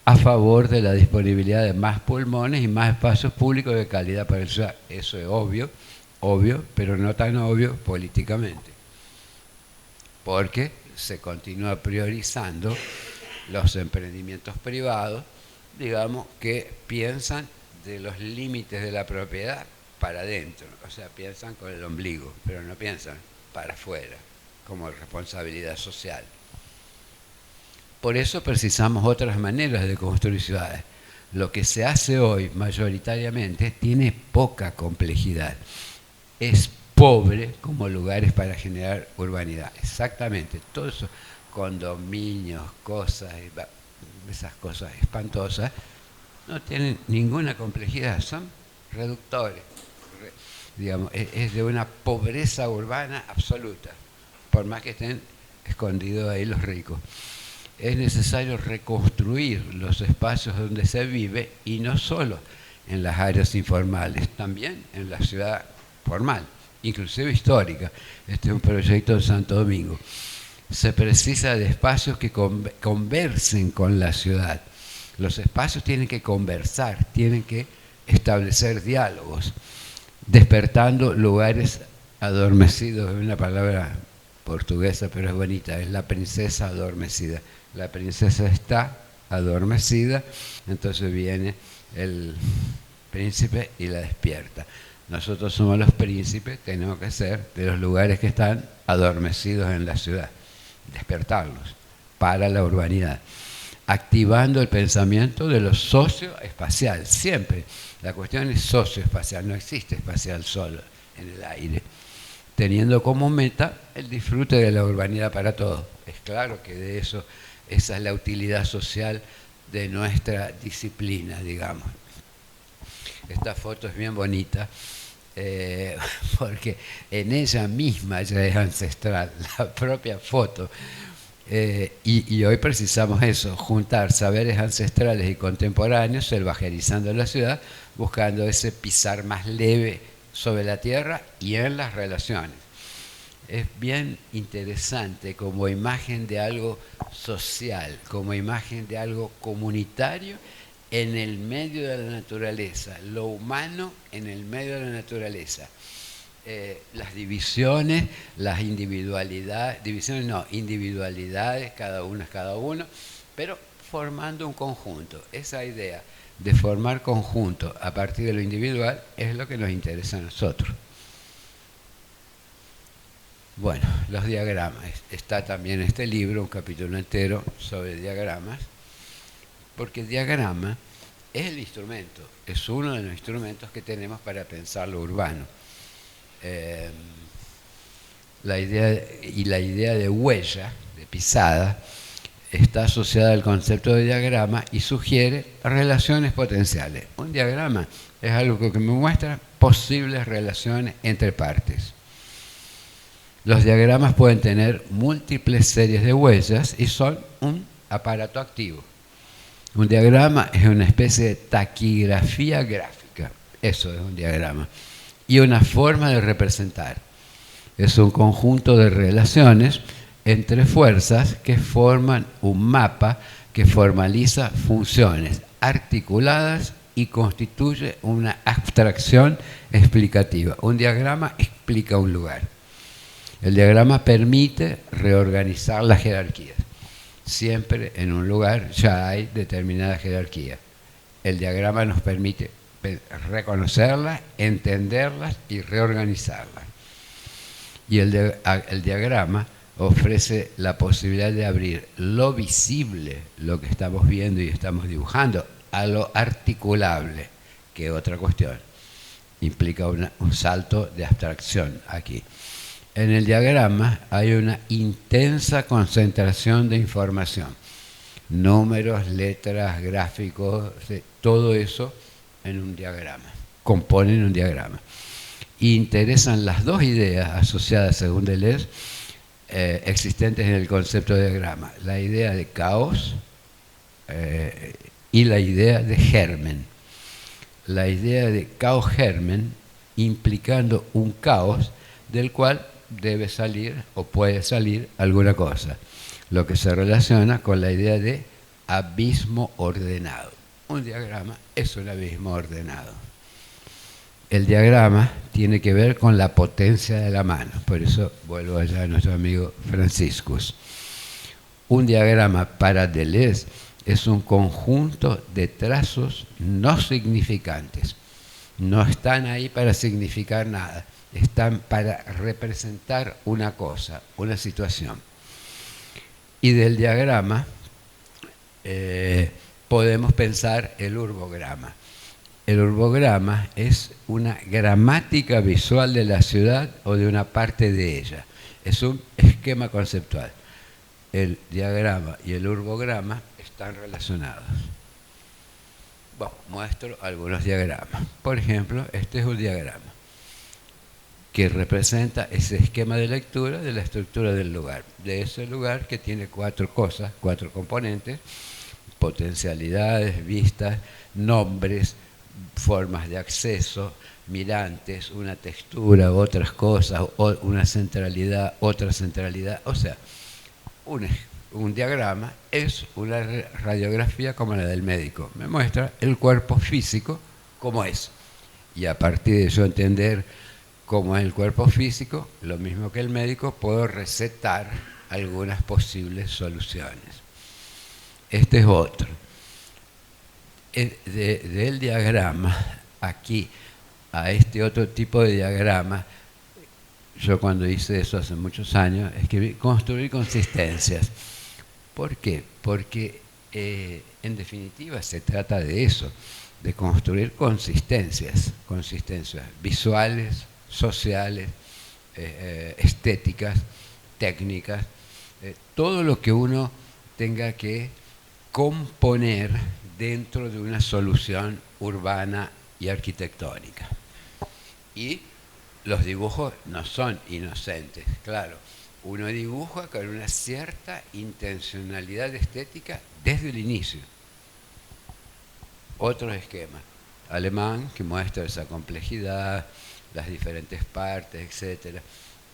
S2: a favor de la disponibilidad de más pulmones y más espacios públicos de calidad para el ciudadano. Eso es obvio, pero no tan obvio políticamente, porque se continúa priorizando los emprendimientos privados, digamos, que piensan de los límites de la propiedad para adentro, o sea, piensan con el ombligo, pero no piensan para afuera, como responsabilidad social. Por eso precisamos otras maneras de construir ciudades. Lo que se hace hoy mayoritariamente tiene poca complejidad. Es pobre como lugares para generar urbanidad. Exactamente, todos esos condominios, cosas, esas cosas espantosas, no tienen ninguna complejidad, son reductores. Digamos, es de una pobreza urbana absoluta, por más que estén escondidos ahí los ricos. Es necesario reconstruir los espacios donde se vive y no solo en las áreas informales, también en la ciudad formal, inclusive histórica. Este es un proyecto de Santo Domingo. Se precisa de espacios que conversen con la ciudad. Los espacios tienen que conversar, tienen que establecer diálogos, despertando lugares adormecidos. Es una palabra portuguesa, pero es bonita, es la princesa adormecida. La princesa está adormecida, entonces viene el príncipe y la despierta. Nosotros somos los príncipes, tenemos que ser de los lugares que están adormecidos en la ciudad, despertarlos para la urbanidad, activando el pensamiento de lo socioespacial. Siempre la cuestión es socioespacial, no existe espacial solo en el aire, teniendo como meta el disfrute de la urbanidad para todos. Es claro que de eso, esa es la utilidad social de nuestra disciplina, digamos. Esta foto es bien bonita, porque en ella misma ya es ancestral, la propia foto. Y hoy precisamos eso, juntar saberes ancestrales y contemporáneos, selvagerizando la ciudad, buscando ese pisar más leve sobre la tierra y en las relaciones. Es bien interesante como imagen de algo social, como imagen de algo comunitario en el medio de la naturaleza, lo humano en el medio de la naturaleza. Las divisiones, las individualidades, individualidades, cada uno es cada uno, pero formando un conjunto. Esa idea de formar conjunto a partir de lo individual es lo que nos interesa a nosotros. Bueno, los diagramas. Está también en este libro un capítulo entero sobre diagramas, porque el diagrama es el instrumento, es uno de los instrumentos que tenemos para pensar lo urbano. La idea de huella, de pisada, está asociada al concepto de diagrama y sugiere relaciones potenciales. Un diagrama es algo que me muestra posibles relaciones entre partes. Los diagramas pueden tener múltiples series de huellas y son un aparato activo. Un diagrama es una especie de taquigrafía gráfica. Eso es un diagrama. y una forma de representar. Es un conjunto de relaciones entre fuerzas que forman un mapa que formaliza funciones articuladas y constituye una abstracción explicativa. Un diagrama explica un lugar. El diagrama permite reorganizar las jerarquías. Siempre en un lugar ya hay determinada jerarquía. El diagrama nos permite reconocerlas, entenderlas y reorganizarlas. Y el diagrama ofrece la posibilidad de abrir lo visible, lo que estamos viendo y estamos dibujando, a lo articulable, que es otra cuestión. Implica un salto de abstracción aquí. En el diagrama hay una intensa concentración de información. Números, letras, gráficos, todo eso en un diagrama. Componen un diagrama. Y interesan las dos ideas asociadas, según Deleuze, existentes en el concepto de diagrama. La idea de caos y la idea de germen. La idea de caos germen implicando un caos del cual debe salir o puede salir alguna cosa, lo que se relaciona con la idea de abismo ordenado. Un diagrama es un abismo ordenado. El diagrama tiene que ver con la potencia de la mano, por eso vuelvo allá a nuestro amigo Franciscus. Un diagrama para Deleuze es un conjunto de trazos no significantes. No están ahí para significar nada, están para representar una cosa, una situación. Y del diagrama podemos pensar el urbograma. El urbograma es una gramática visual de la ciudad o de una parte de ella. Es un esquema conceptual. El diagrama y el urbograma están relacionados. Bueno, muestro algunos diagramas. Por ejemplo, este es un diagrama que representa ese esquema de lectura de la estructura del lugar. De ese lugar que tiene cuatro cosas, cuatro componentes: potencialidades, vistas, nombres, formas de acceso, mirantes, una textura, otras cosas, una centralidad, otra centralidad. O sea, un diagrama es una radiografía como la del médico. Me muestra el cuerpo físico como es. Y a partir de eso entender cómo es el cuerpo físico, lo mismo que el médico, puedo recetar algunas posibles soluciones. Este es otro. Del diagrama, aquí, a este otro tipo de diagrama, yo cuando hice eso hace muchos años, escribí construir consistencias. ¿Por qué? Porque en definitiva se trata de eso, de construir consistencias visuales, sociales, estéticas, técnicas, todo lo que uno tenga que componer dentro de una solución urbana y arquitectónica. Y los dibujos no son inocentes, claro. Uno dibuja con una cierta intencionalidad estética desde el inicio. Otro esquema alemán que muestra esa complejidad, las diferentes partes, etc.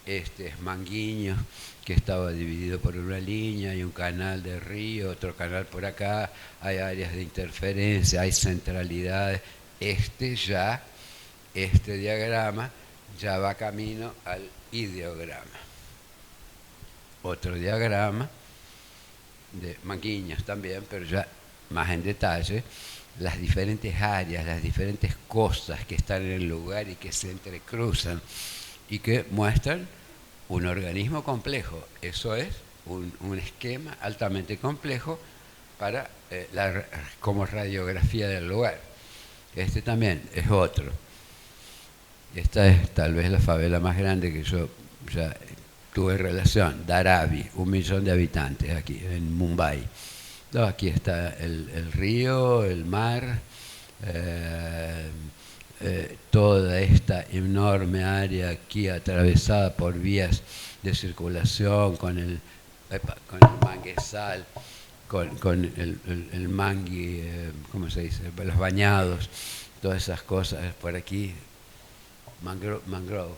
S2: Este es Manguinhos, que estaba dividido por una línea, hay un canal de río, otro canal por acá, hay áreas de interferencia, hay centralidades. Este diagrama ya va camino al ideograma. Otro diagrama de Manguinhos también, pero ya más en detalle, las diferentes áreas, las diferentes cosas que están en el lugar y que se entrecruzan y que muestran un organismo complejo. Eso es un esquema altamente complejo para como radiografía del lugar. Este también es otro. Esta es tal vez la favela más grande que yo ya tuve relación, Dharavi, 1 millón de habitantes aquí en Mumbai. No, aquí está el río, el mar, toda esta enorme área aquí atravesada por vías de circulación con el manguezal, con el mangui, ¿cómo se dice? Los bañados, todas esas cosas por aquí. Mangrove.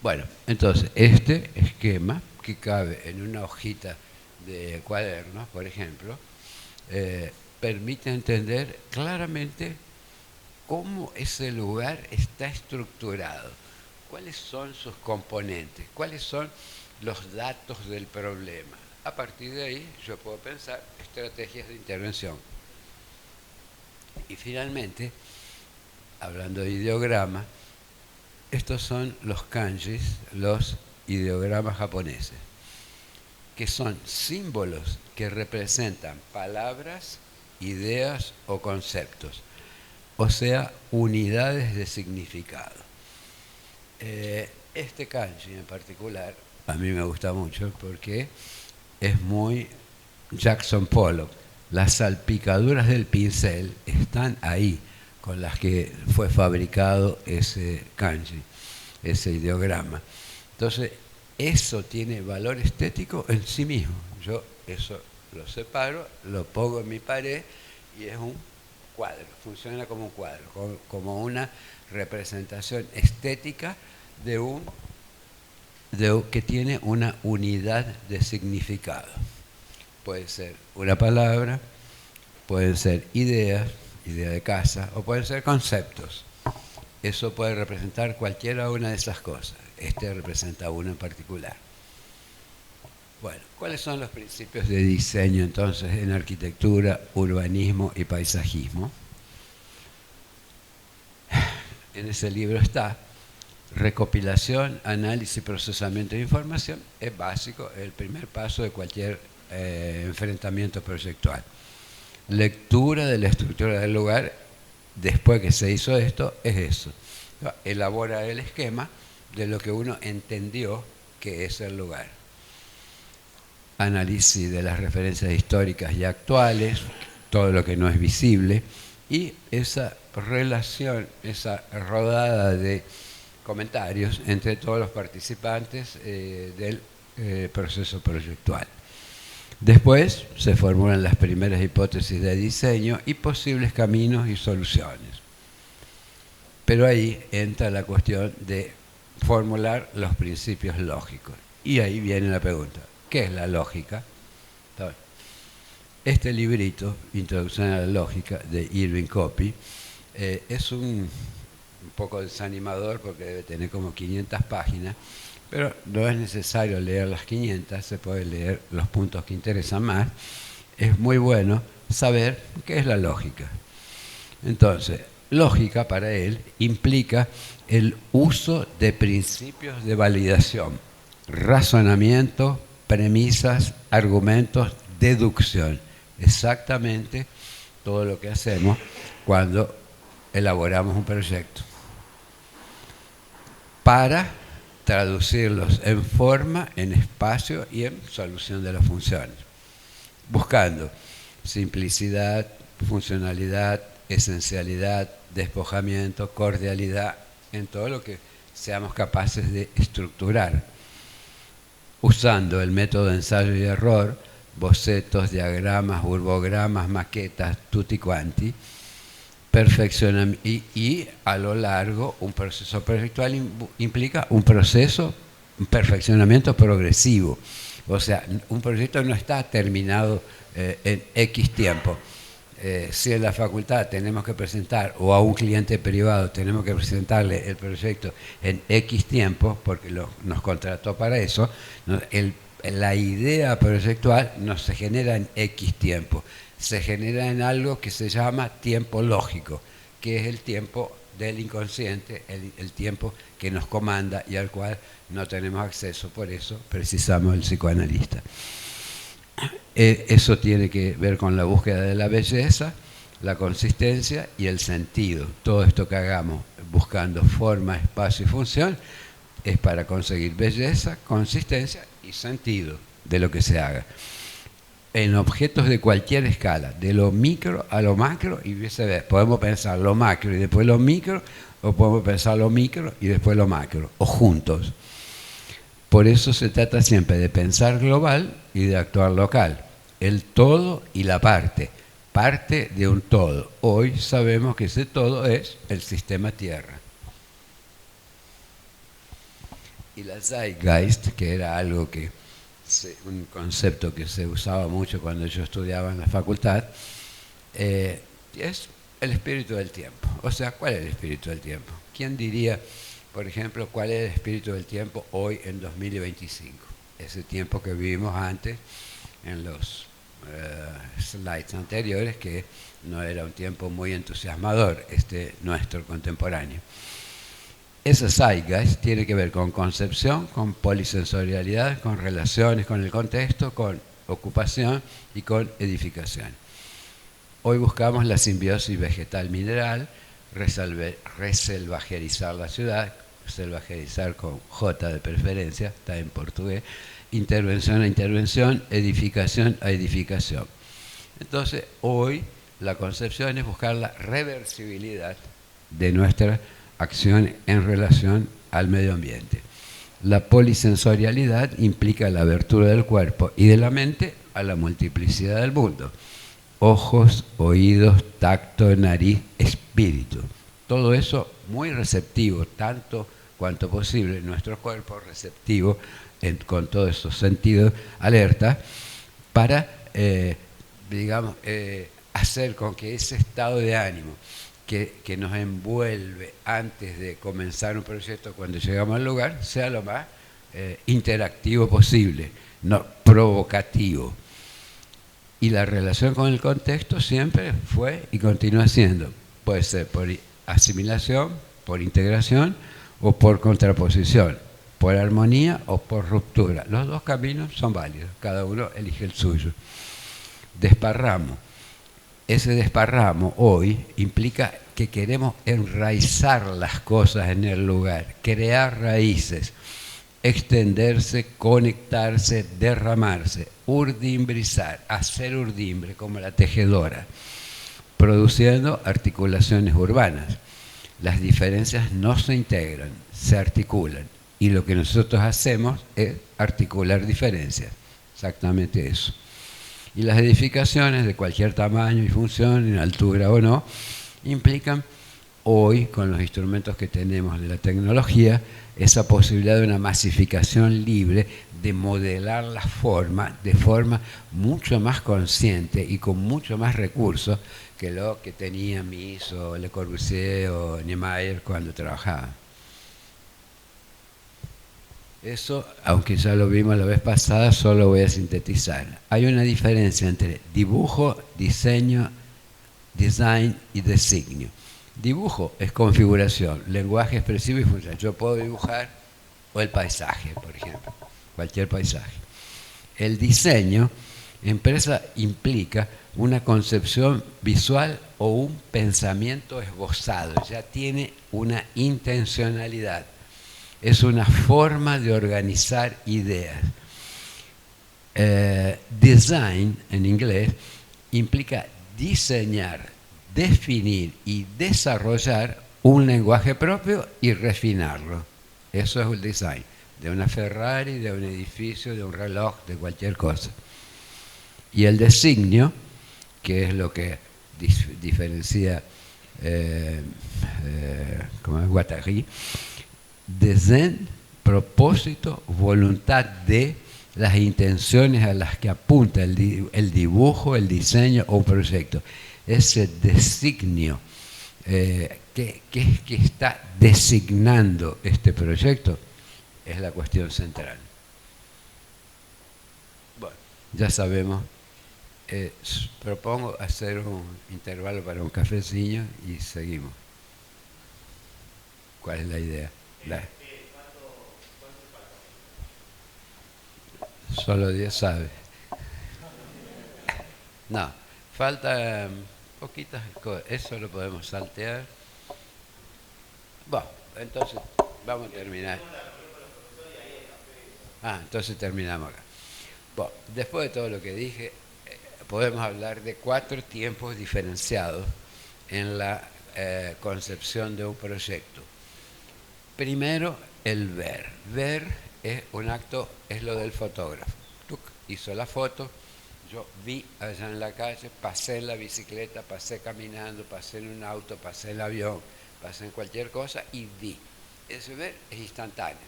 S2: Bueno, entonces, este esquema que cabe en una hojita de cuadernos, por ejemplo, permite entender claramente cómo ese lugar está estructurado, cuáles son sus componentes, cuáles son los datos del problema. A partir de ahí yo puedo pensar estrategias de intervención. Y finalmente, hablando de ideograma, estos son los kanjis, los ideogramas japoneses, que son símbolos que representan palabras, ideas o conceptos, o sea, unidades de significado. Este kanji en particular a mí me gusta mucho porque es muy Jackson Pollock. Las salpicaduras del pincel están ahí con las que fue fabricado ese kanji, ese ideograma. Entonces, eso tiene valor estético en sí mismo. Yo eso lo separo, lo pongo en mi pared y es un cuadro, funciona como un cuadro, como una representación estética que tiene una unidad de significado. Puede ser una palabra, pueden ser ideas, idea de casa, o pueden ser conceptos. Eso puede representar cualquiera una de esas cosas. Este representa uno en particular. Bueno, ¿cuáles son los principios de diseño entonces en arquitectura, urbanismo y paisajismo? En ese libro está recopilación, análisis y procesamiento de información. Es básico, el primer paso de cualquier enfrentamiento proyectual. Lectura de la estructura del lugar, después que se hizo esto, es eso. Elabora el esquema de lo que uno entendió que es el lugar. Análisis de las referencias históricas y actuales, todo lo que no es visible, y esa relación, esa rodada de comentarios entre todos los participantes del proceso proyectual. Después se formulan las primeras hipótesis de diseño y posibles caminos y soluciones. Pero ahí entra la cuestión de formular los principios lógicos. Y ahí viene la pregunta, ¿qué es la lógica? Este librito, Introducción a la Lógica, de Irving Copy, es un poco desanimador porque debe tener como 500 páginas, pero no es necesario leer las 500, se puede leer los puntos que interesan más. Es muy bueno saber qué es la lógica. Entonces, lógica para él implica el uso de principios de validación, razonamiento, premisas, argumentos, deducción. Exactamente todo lo que hacemos cuando elaboramos un proyecto, para traducirlos en forma, en espacio y en solución de las funciones, buscando simplicidad, funcionalidad, esencialidad, despojamiento, cordialidad, en todo lo que seamos capaces de estructurar, usando el método de ensayo y error, bocetos, diagramas, urbogramas, maquetas, tutti quanti, y a lo largo un proceso proyectual implica un perfeccionamiento progresivo. O sea, un proyecto no está terminado en X tiempo. Si en la facultad tenemos que presentar, o a un cliente privado tenemos que presentarle el proyecto en X tiempo, porque nos contrató para eso, la idea proyectual no se genera en X tiempo, se genera en algo que se llama tiempo lógico, que es el tiempo del inconsciente, el tiempo que nos comanda y al cual no tenemos acceso, por eso precisamos el psicoanalista. Eso tiene que ver con la búsqueda de la belleza, la consistencia y el sentido. Todo esto que hagamos buscando forma, espacio y función es para conseguir belleza, consistencia y sentido de lo que se haga. En objetos de cualquier escala, de lo micro a lo macro y viceversa. Podemos pensar lo macro y después lo micro, o podemos pensar lo micro y después lo macro, o juntos. Por eso se trata siempre de pensar global y de actuar local. El todo y la parte de un todo. Hoy sabemos que ese todo es el sistema Tierra. Y la Zeitgeist, que era algo que, un concepto que se usaba mucho cuando yo estudiaba en la facultad, es el espíritu del tiempo. O sea, ¿cuál es el espíritu del tiempo? ¿Quién diría, por ejemplo, cuál es el espíritu del tiempo hoy en 2025? Ese tiempo que vivimos antes en los slides anteriores, que no era un tiempo muy entusiasmador, nuestro contemporáneo. Esa Zeitgeist tiene que ver con concepción, con polisensorialidad, con relaciones, con el contexto, con ocupación y con edificación. Hoy buscamos la simbiosis vegetal-mineral, reselvajerizar la ciudad, selvajerizar con J de preferencia, está en portugués, intervención a intervención, edificación a edificación. Entonces, hoy la concepción es buscar la reversibilidad de nuestra acción en relación al medio ambiente. La polisensorialidad implica la abertura del cuerpo y de la mente a la multiplicidad del mundo. Ojos, oídos, tacto, nariz, espíritu. Todo eso muy receptivo, tanto cuanto posible, nuestro cuerpo receptivo con todos esos sentidos alerta para, hacer con que ese estado de ánimo que nos envuelve antes de comenzar un proyecto, cuando llegamos al lugar, sea lo más interactivo posible, no provocativo. Y la relación con el contexto siempre fue y continúa siendo. Puede ser por asimilación, por integración o por contraposición, por armonía o por ruptura. Los dos caminos son válidos, cada uno elige el suyo. Desparramo. Ese desparramo hoy implica que queremos enraizar las cosas en el lugar, crear raíces, extenderse, conectarse, derramarse, urdimbrizar, hacer urdimbre como la tejedora, produciendo articulaciones urbanas. Las diferencias no se integran, se articulan, y lo que nosotros hacemos es articular diferencias, exactamente eso. Y las edificaciones de cualquier tamaño y función, en altura o no, implican hoy, con los instrumentos que tenemos de la tecnología, esa posibilidad de una masificación libre, de modelar la forma de forma mucho más consciente y con mucho más recursos que lo que tenía Mies o Le Corbusier o Niemeyer cuando trabajaban. Eso, aunque ya lo vimos la vez pasada, solo voy a sintetizar. Hay una diferencia entre dibujo, diseño, design y designio. Dibujo es configuración, lenguaje expresivo y función. Yo puedo dibujar o el paisaje, por ejemplo, cualquier paisaje. El diseño implica una concepción visual o un pensamiento esbozado, ya tiene una intencionalidad. Es una forma de organizar ideas. Design, en inglés, implica diseñar, definir y desarrollar un lenguaje propio y refinarlo. Eso es el design, de una Ferrari, de un edificio, de un reloj, de cualquier cosa. Y el designio, que es lo que diferencia Guattari, desén, propósito, voluntad de, las intenciones a las que apunta el dibujo, el diseño o proyecto. Ese designio que está designando este proyecto es la cuestión central. Bueno, ya sabemos. Propongo hacer un intervalo para un cafecillo y seguimos. ¿Cuál es la idea? Solo Dios sabe. No, falta poquitas cosas. Eso lo podemos saltear. Bueno, entonces vamos a terminar. Entonces terminamos acá. Bueno, después de todo lo que dije, podemos hablar de 4 tiempos diferenciados en la concepción de un proyecto. Primero, el ver. Ver es un acto, es lo del fotógrafo. Hizo la foto, yo vi allá en la calle, pasé en la bicicleta, pasé caminando, pasé en un auto, pasé en el avión, pasé en cualquier cosa y vi. Ese ver es instantáneo.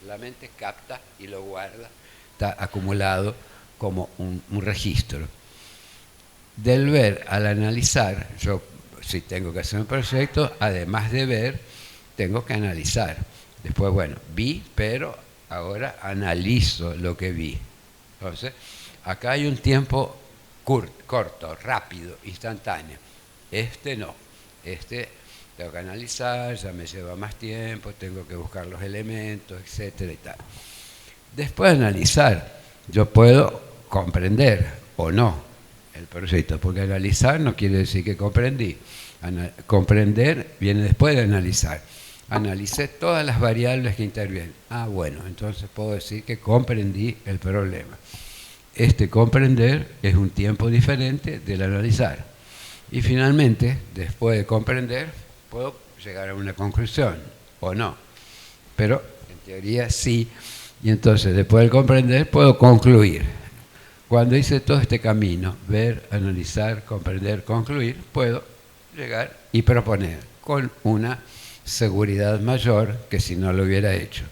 S2: La mente capta y lo guarda, está acumulado como un registro. Del ver al analizar, yo si tengo que hacer un proyecto, además de ver, tengo que analizar. Después, bueno, vi, pero ahora analizo lo que vi. Entonces, acá hay un tiempo corto, rápido, instantáneo. Este no. Este tengo que analizar, ya me lleva más tiempo, tengo que buscar los elementos, etcétera y tal. Después de analizar, yo puedo comprender o no el proyecto, porque analizar no quiere decir que comprendí. Comprender viene después de analizar. Analicé todas las variables que intervienen. Ah, bueno, entonces puedo decir que comprendí el problema. Este comprender es un tiempo diferente del analizar. Y finalmente, después de comprender, puedo llegar a una conclusión o no. Pero en teoría sí. Y entonces, después de comprender, puedo concluir. Cuando hice todo este camino, ver, analizar, comprender, concluir, puedo llegar y proponer con una seguridad mayor que si no lo hubiera hecho.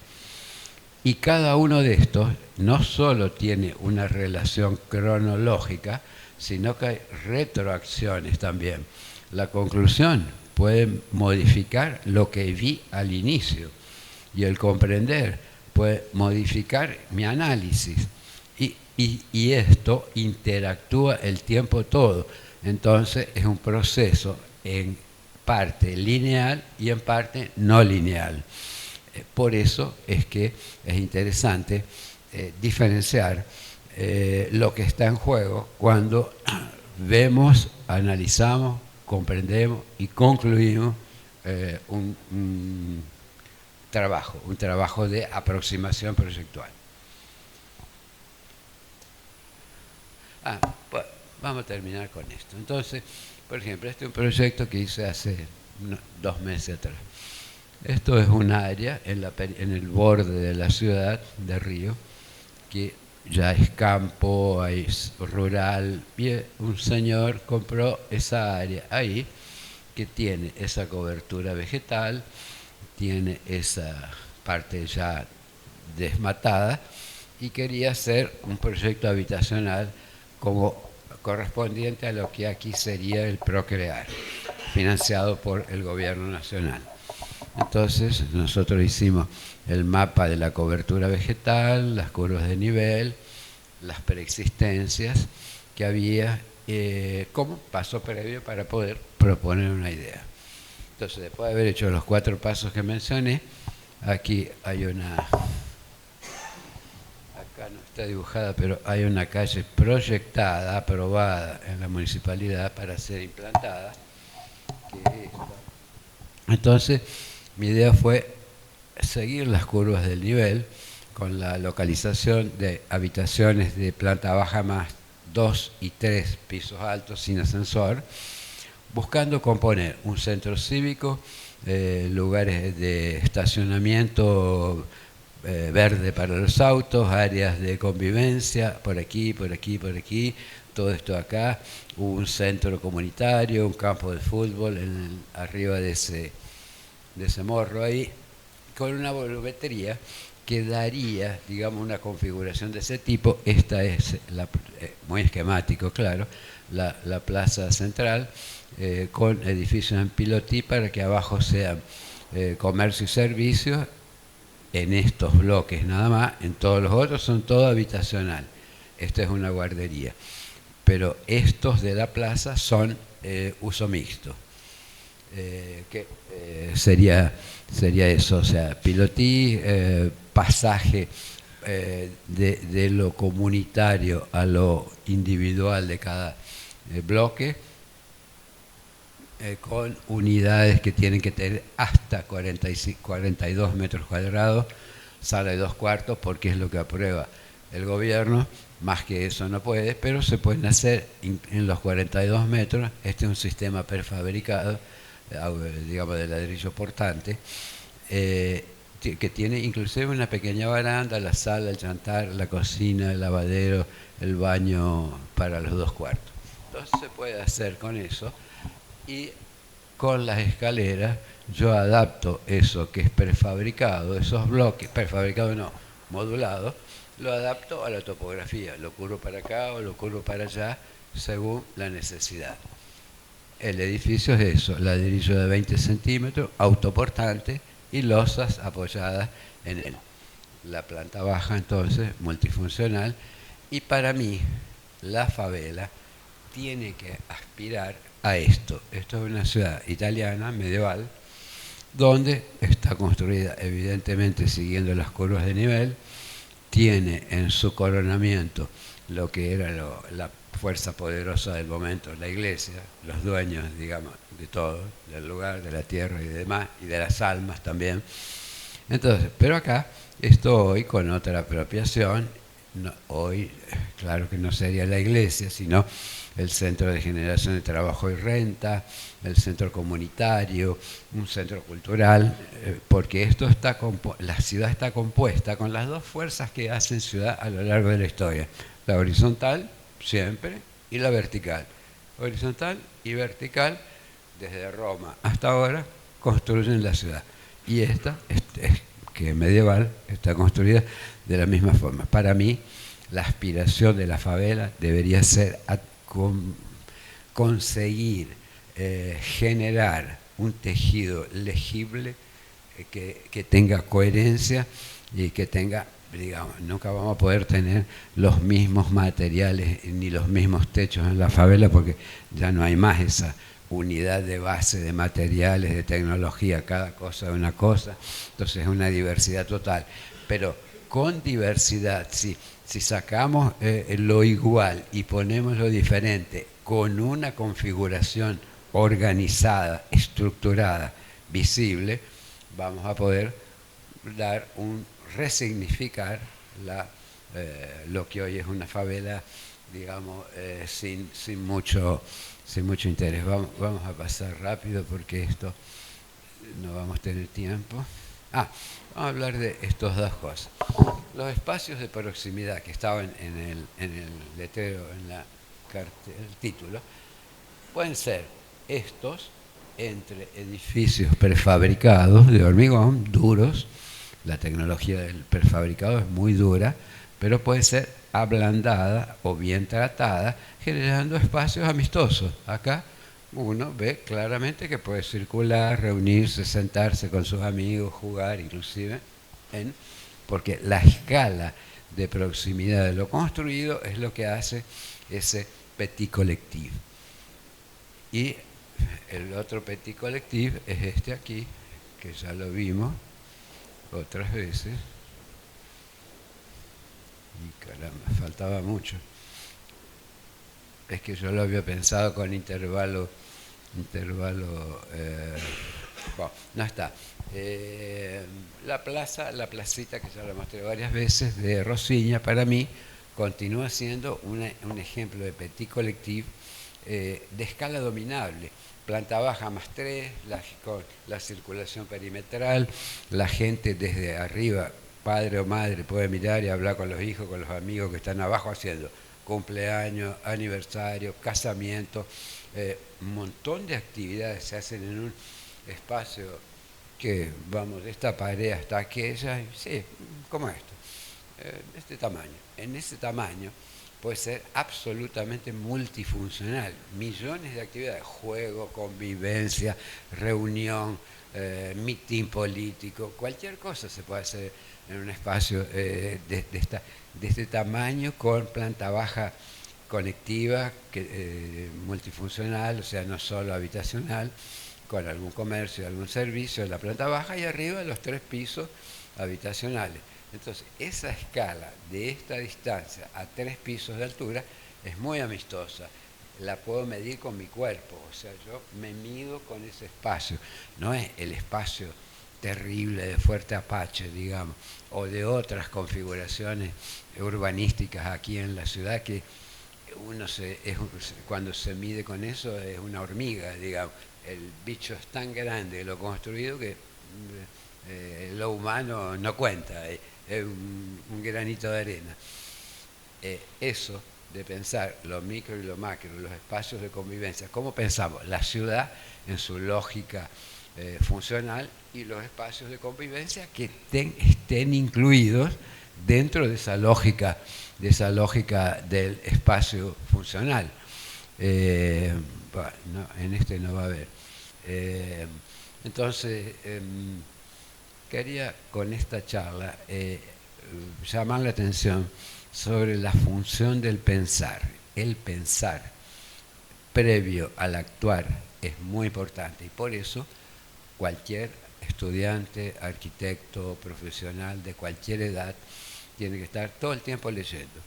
S2: Y cada uno de estos no solo tiene una relación cronológica, sino que hay retroacciones también. La conclusión puede modificar lo que vi al inicio y el comprender puede modificar mi análisis. Y esto interactúa el tiempo todo. Entonces es un proceso en parte lineal y en parte no lineal. Por eso es que es interesante diferenciar lo que está en juego cuando vemos, analizamos, comprendemos y concluimos un trabajo de aproximación proyectual. Pues vamos a terminar con esto. Entonces, por ejemplo, este es un proyecto que hice hace 2 meses atrás. Esto es un área en el borde de la ciudad de Río, que ya es campo, es rural, y un señor compró esa área ahí, que tiene esa cobertura vegetal, tiene esa parte ya desmatada, y quería hacer un proyecto habitacional como correspondiente a lo que aquí sería el Procrear, financiado por el gobierno nacional. Entonces nosotros hicimos el mapa de la cobertura vegetal, las curvas de nivel, las preexistencias que había como paso previo para poder proponer una idea. Entonces, después de haber hecho los 4 pasos que mencioné, aquí hay una, acá no está dibujada, pero hay una calle proyectada, aprobada en la municipalidad para ser implantada, que es esta. Entonces, mi idea fue seguir las curvas del nivel con la localización de habitaciones de planta baja más 2 y 3 pisos altos sin ascensor, buscando componer un centro cívico, lugares de estacionamiento verde para los autos, áreas de convivencia, por aquí, por aquí, por aquí, todo esto acá, un centro comunitario, un campo de fútbol arriba de ese morro ahí, con una volumetría que daría, digamos, una configuración de ese tipo. Esta es, muy esquemático, claro, la plaza central, con edificios en pilotí para que abajo sean comercio y servicios, en estos bloques nada más, en todos los otros son todo habitacional. Esta es una guardería. Pero estos de la plaza son uso mixto. Sería eso, o sea, pilotí, pasaje de lo comunitario a lo individual de cada bloque, con unidades que tienen que tener hasta 42 metros cuadrados, sala de 2 cuartos, porque es lo que aprueba el gobierno. Más que eso no puede, pero se pueden hacer en los 42 metros. Este es un sistema prefabricado, digamos, de ladrillo portante, que tiene inclusive una pequeña baranda, la sala, el jantar, la cocina, el lavadero, el baño para los 2 cuartos. Entonces se puede hacer con eso, y con las escaleras yo adapto eso que es prefabricado, esos bloques, prefabricado no, modulado, lo adapto a la topografía, lo curvo para acá o lo curvo para allá según la necesidad. El edificio es eso, ladrillo de 20 centímetros, autoportante y losas apoyadas en él. La planta baja entonces, multifuncional, y para mí la favela tiene que aspirar a esto. Esto es una ciudad italiana, medieval, donde está construida evidentemente siguiendo las curvas de nivel, tiene en su coronamiento lo que era la fuerza poderosa del momento, la iglesia, los dueños, digamos, de todo, del lugar, de la tierra y demás, y de las almas también. Entonces, pero acá estoy con otra apropiación. No, hoy, claro que no sería la iglesia, sino el Centro de Generación de Trabajo y Renta, el centro comunitario, un centro cultural, porque esto está la ciudad está compuesta con las dos fuerzas que hacen ciudad a lo largo de la historia: la horizontal, siempre, y la vertical. Horizontal y vertical, desde Roma hasta ahora, construyen la ciudad. Y esta, que es medieval, está construida de la misma forma. Para mí, la aspiración de la favela debería ser conseguir generar un tejido legible que tenga coherencia y que tenga, digamos, nunca vamos a poder tener los mismos materiales ni los mismos techos en la favela porque ya no hay más esa unidad de base de materiales, de tecnología, cada cosa es una cosa, entonces es una diversidad total. Pero con diversidad, si sacamos lo igual y ponemos lo diferente con una configuración organizada, estructurada, visible, vamos a poder resignificar lo que hoy es una favela, digamos, sin mucho interés. Vamos a pasar rápido porque esto no vamos a tener tiempo. Vamos a hablar de estas dos cosas. Los espacios de proximidad que estaban en el letrero, en el título, pueden ser estos entre edificios prefabricados de hormigón, duros. La tecnología del prefabricado es muy dura, pero puede ser ablandada o bien tratada, generando espacios amistosos. Acá uno ve claramente que puede circular, reunirse, sentarse con sus amigos, jugar, inclusive, porque la escala de proximidad de lo construido es lo que hace ese petit collectif. Y el otro petit collectif es este aquí, que ya lo vimos otras veces. Y caramba, faltaba mucho. Es que yo lo había pensado con intervalo, bueno, no está. La placita que ya la mostré varias veces de Rosiña, para mí continúa siendo un ejemplo de petit collectif de escala dominable. Planta baja más 3, con la circulación perimetral, la gente desde arriba, padre o madre, puede mirar y hablar con los hijos, con los amigos que están abajo haciendo cumpleaños, aniversario, casamiento, un montón de actividades se hacen en un espacio que, vamos, de esta pared hasta aquella, sí, como esto, este tamaño. En ese tamaño puede ser absolutamente multifuncional, millones de actividades, juego, convivencia, reunión, mitin político, cualquier cosa se puede hacer en un espacio de este tamaño, con planta baja conectiva, multifuncional, o sea, no solo habitacional, con algún comercio, algún servicio en la planta baja y arriba los 3 pisos habitacionales. Entonces, esa escala de esta distancia a 3 pisos de altura es muy amistosa. La puedo medir con mi cuerpo, o sea, yo me mido con ese espacio. No es el espacio terrible de Fuerte Apache, digamos, o de otras configuraciones urbanísticas aquí en la ciudad que cuando se mide con eso es una hormiga, digamos. El bicho es tan grande lo construido que lo humano no cuenta, es un granito de arena. Eso de pensar lo micro y lo macro, los espacios de convivencia. ¿Cómo pensamos? La ciudad en su lógica funcional y los espacios de convivencia que estén incluidos dentro de esa lógica del espacio funcional. Bueno, no, en este no va a haber. Entonces, quería con esta charla llamar la atención sobre la función del pensar. El pensar previo al actuar es muy importante y por eso cualquier estudiante, arquitecto, profesional de cualquier edad tiene que estar todo el tiempo leyendo.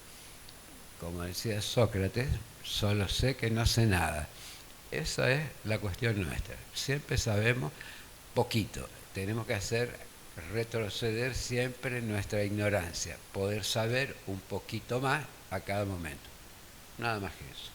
S2: Como decía Sócrates, solo sé que no sé nada. Esa es la cuestión nuestra. Siempre sabemos poquito. Tenemos que hacer retroceder siempre nuestra ignorancia, poder saber un poquito más a cada momento. Nada más que eso.